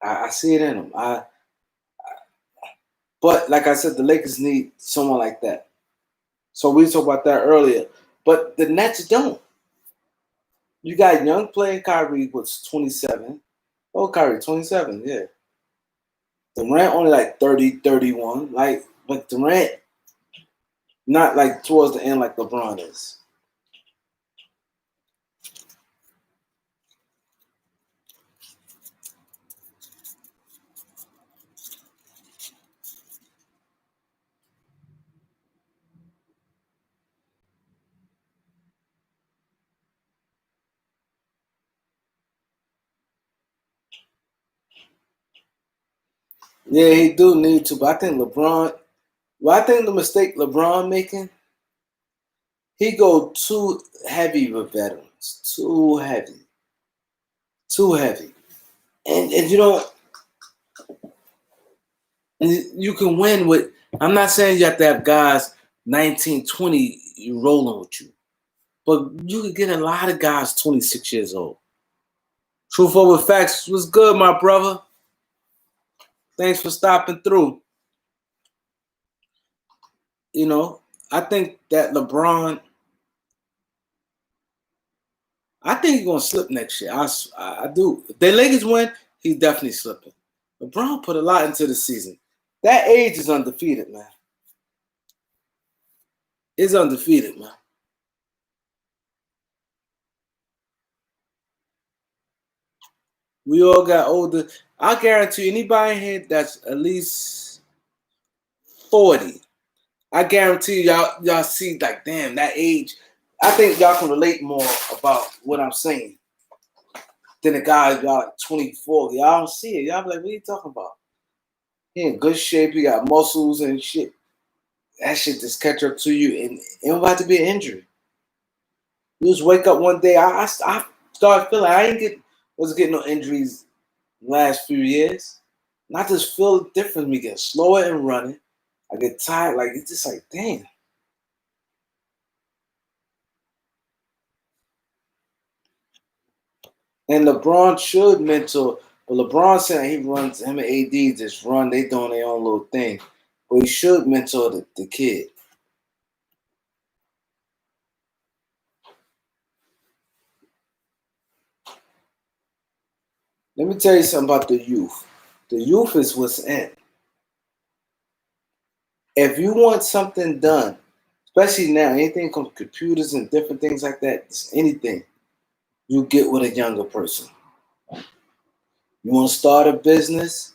I see it in him. But like I said, the Lakers need someone like that. So we talked about that earlier. But the Nets don't. You got young player Kyrie, what's 27. Oh, Kyrie, 27, yeah. Durant only like 30, 31. But Durant, not like towards the end like LeBron is. Yeah, he do need to, but I think LeBron. Well, I think the mistake LeBron making, he go too heavy with veterans, too heavy, and you can win with. I'm not saying you have to have guys 19, 20 rolling with you, but you could get a lot of guys 26 years old. Truth over facts was good, my brother. Thanks for stopping through. I think that LeBron. I think he's gonna slip next year. I do. If the Lakers win, he's definitely slipping. LeBron put a lot into the season. That age is undefeated, man. It's undefeated, man. We all got older. I guarantee you, anybody in here that's at least 40, I guarantee y'all see like, damn, that age. I think y'all can relate more about what I'm saying than the guys y'all like 24. Y'all don't see it. Y'all be like, what are you talking about? He in good shape. He got muscles and shit. That shit just catch up to you, and it don't have to be an injury. You just wake up one day. I started feeling wasn't getting no injuries last few years. And I just feel different. Me get slower and running. I get tired. Like it's just like damn. And LeBron should mentor, but LeBron saying he runs him and AD just run. They doing their own little thing, but he should mentor the kid. Let me tell you something about the youth. The youth is what's in. If you want something done, especially now, anything from computers and different things like that, just anything, you get with a younger person. You want to start a business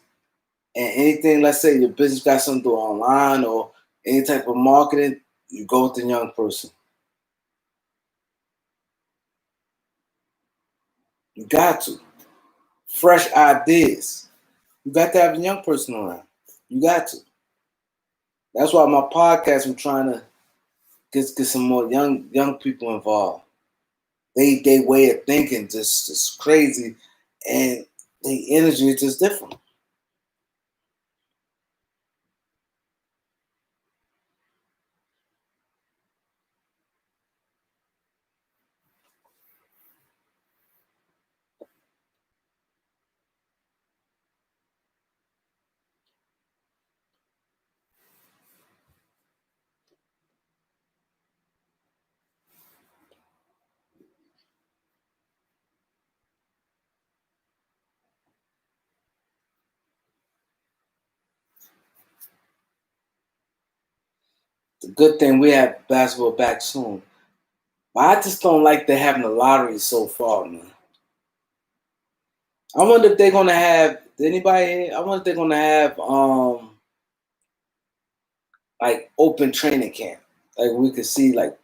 and anything, let's say your business got something to do online or any type of marketing, you go with the young person. You got to. Fresh ideas. You got to have a young person around. You got to. That's why my podcast, I'm trying to get some more young people involved. They way of thinking just crazy, and the energy is just different. The good thing we have basketball back soon. But I just don't like they having the lottery so far, man. I wonder if they're gonna have anybody. I wonder if they're gonna have like open training camp. Like we could see like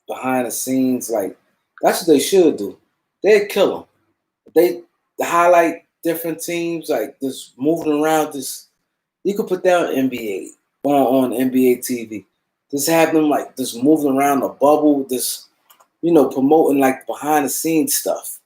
behind the scenes. Like that's what they should do. They'd kill them. They highlight different teams like just moving around. This you could put that on NBA on NBA TV. Just have them like just moving around the bubble. Just promoting like behind the scenes stuff.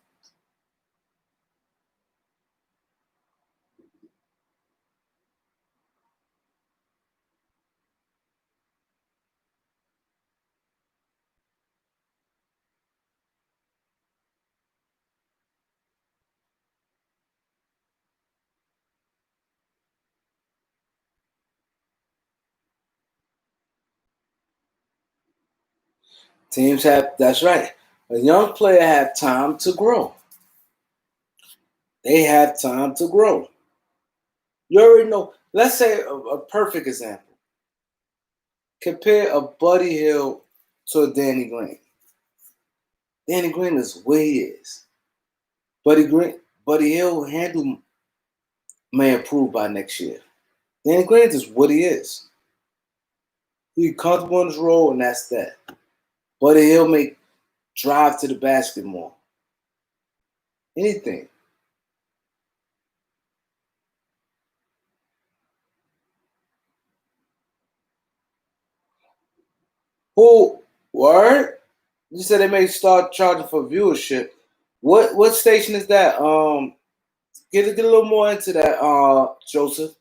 Teams have that's right. A young player have time to grow. They have time to grow. You already know. Let's say a perfect example. Compare a Buddy Hill to a Danny Green. Danny Green is where he is. Buddy Hill handle may improve by next year. Danny Green is what he is. He's comfortable in his role, and that's that. Buddy Hill may drive to the basket more. Anything. Who word? You said they may start charging for viewership. What station is that? Get a little more into that, Joseph.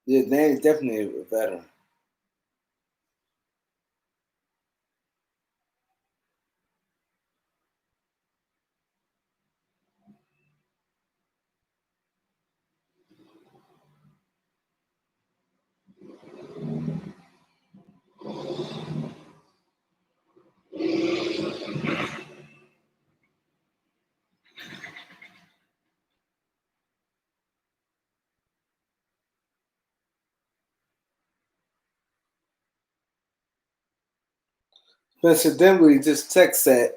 Yeah, Danny's definitely a veteran. Spencer Dinwiddie just text that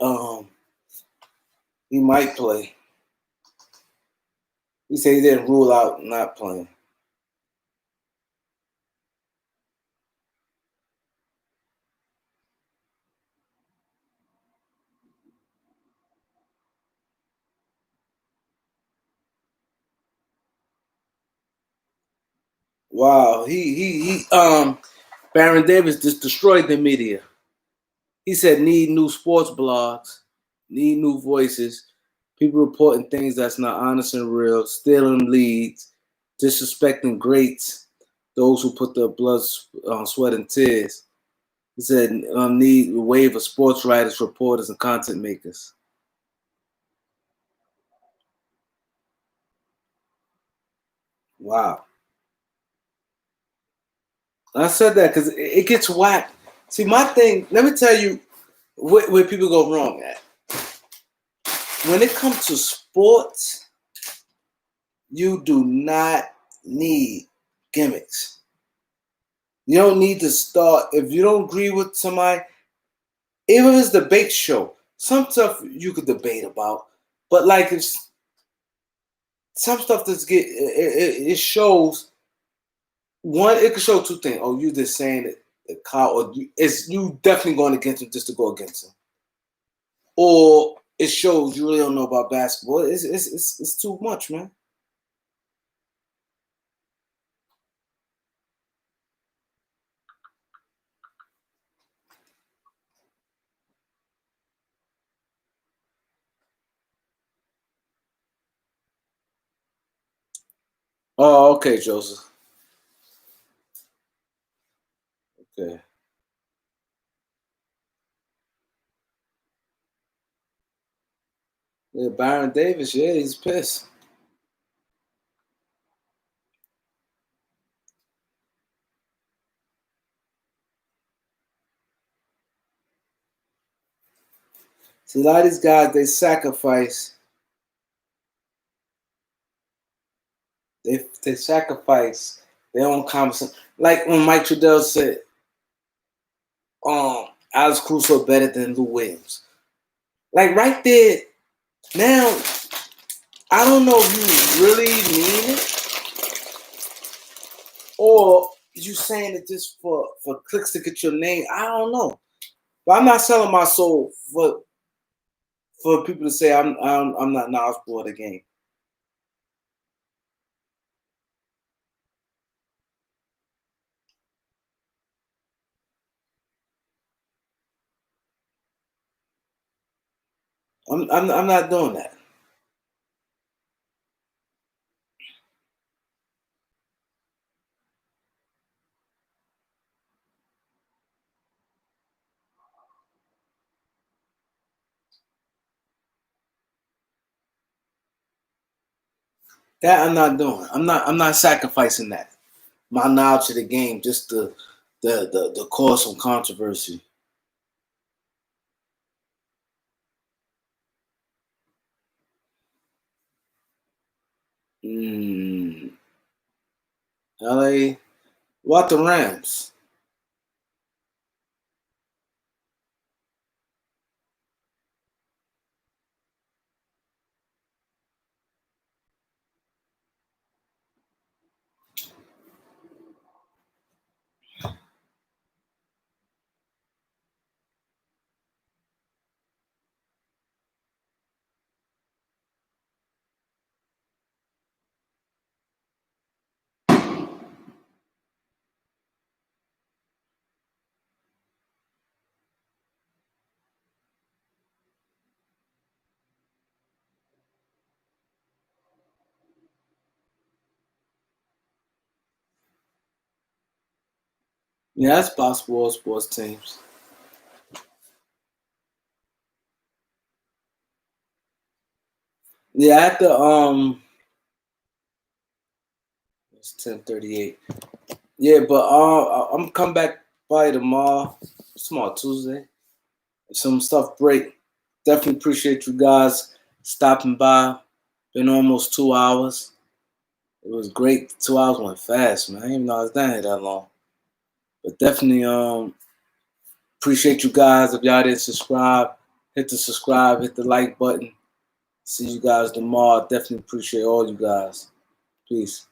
he might play. He said he didn't rule out not playing. Wow, he Baron Davis just destroyed the media. He said need new sports blogs, need new voices, people reporting things that's not honest and real, stealing leads, disrespecting greats, those who put their blood, sweat, and tears. He said need a wave of sports writers, reporters, and content makers. Wow. I said that because it gets whacked. See, my thing, let me tell you where people go wrong at. When it comes to sports, you do not need gimmicks. You don't need to start, if you don't agree with somebody, even if it's a debate show, some stuff you could debate about. But like if some stuff that's it shows one, it could show two things. Oh, you just saying it or it's you definitely going against him just to go against him, or it shows you really don't know about basketball. It's too much, man. Oh, okay, Joseph. Okay. Yeah, Byron Davis. Yeah, he's pissed. See, a lot of these guys they sacrifice. They sacrifice their own competence. Like when Mike Trudell said, Alex Caruso better than Lou Williams. Like right there, now I don't know if you really mean it or you saying it just for clicks to get your name. I don't know, but I'm not selling my soul for people to say I'm not knowledgeable of the game. I'm not doing that. That I'm not doing. I'm not sacrificing that. My knowledge of the game just the cause some controversy. Mm, LA, what the Rams? Yeah, that's possible. All sports teams. Yeah, at the it's 10:38. Yeah, but I'm come back by tomorrow. It's tomorrow Tuesday. If some stuff break. Definitely appreciate you guys stopping by. Been almost 2 hours. It was great. 2 hours went fast, man. I didn't even know I was down here that long. But definitely appreciate you guys. If y'all didn't subscribe, hit the subscribe, hit the like button. See you guys tomorrow. Definitely appreciate all you guys. Peace.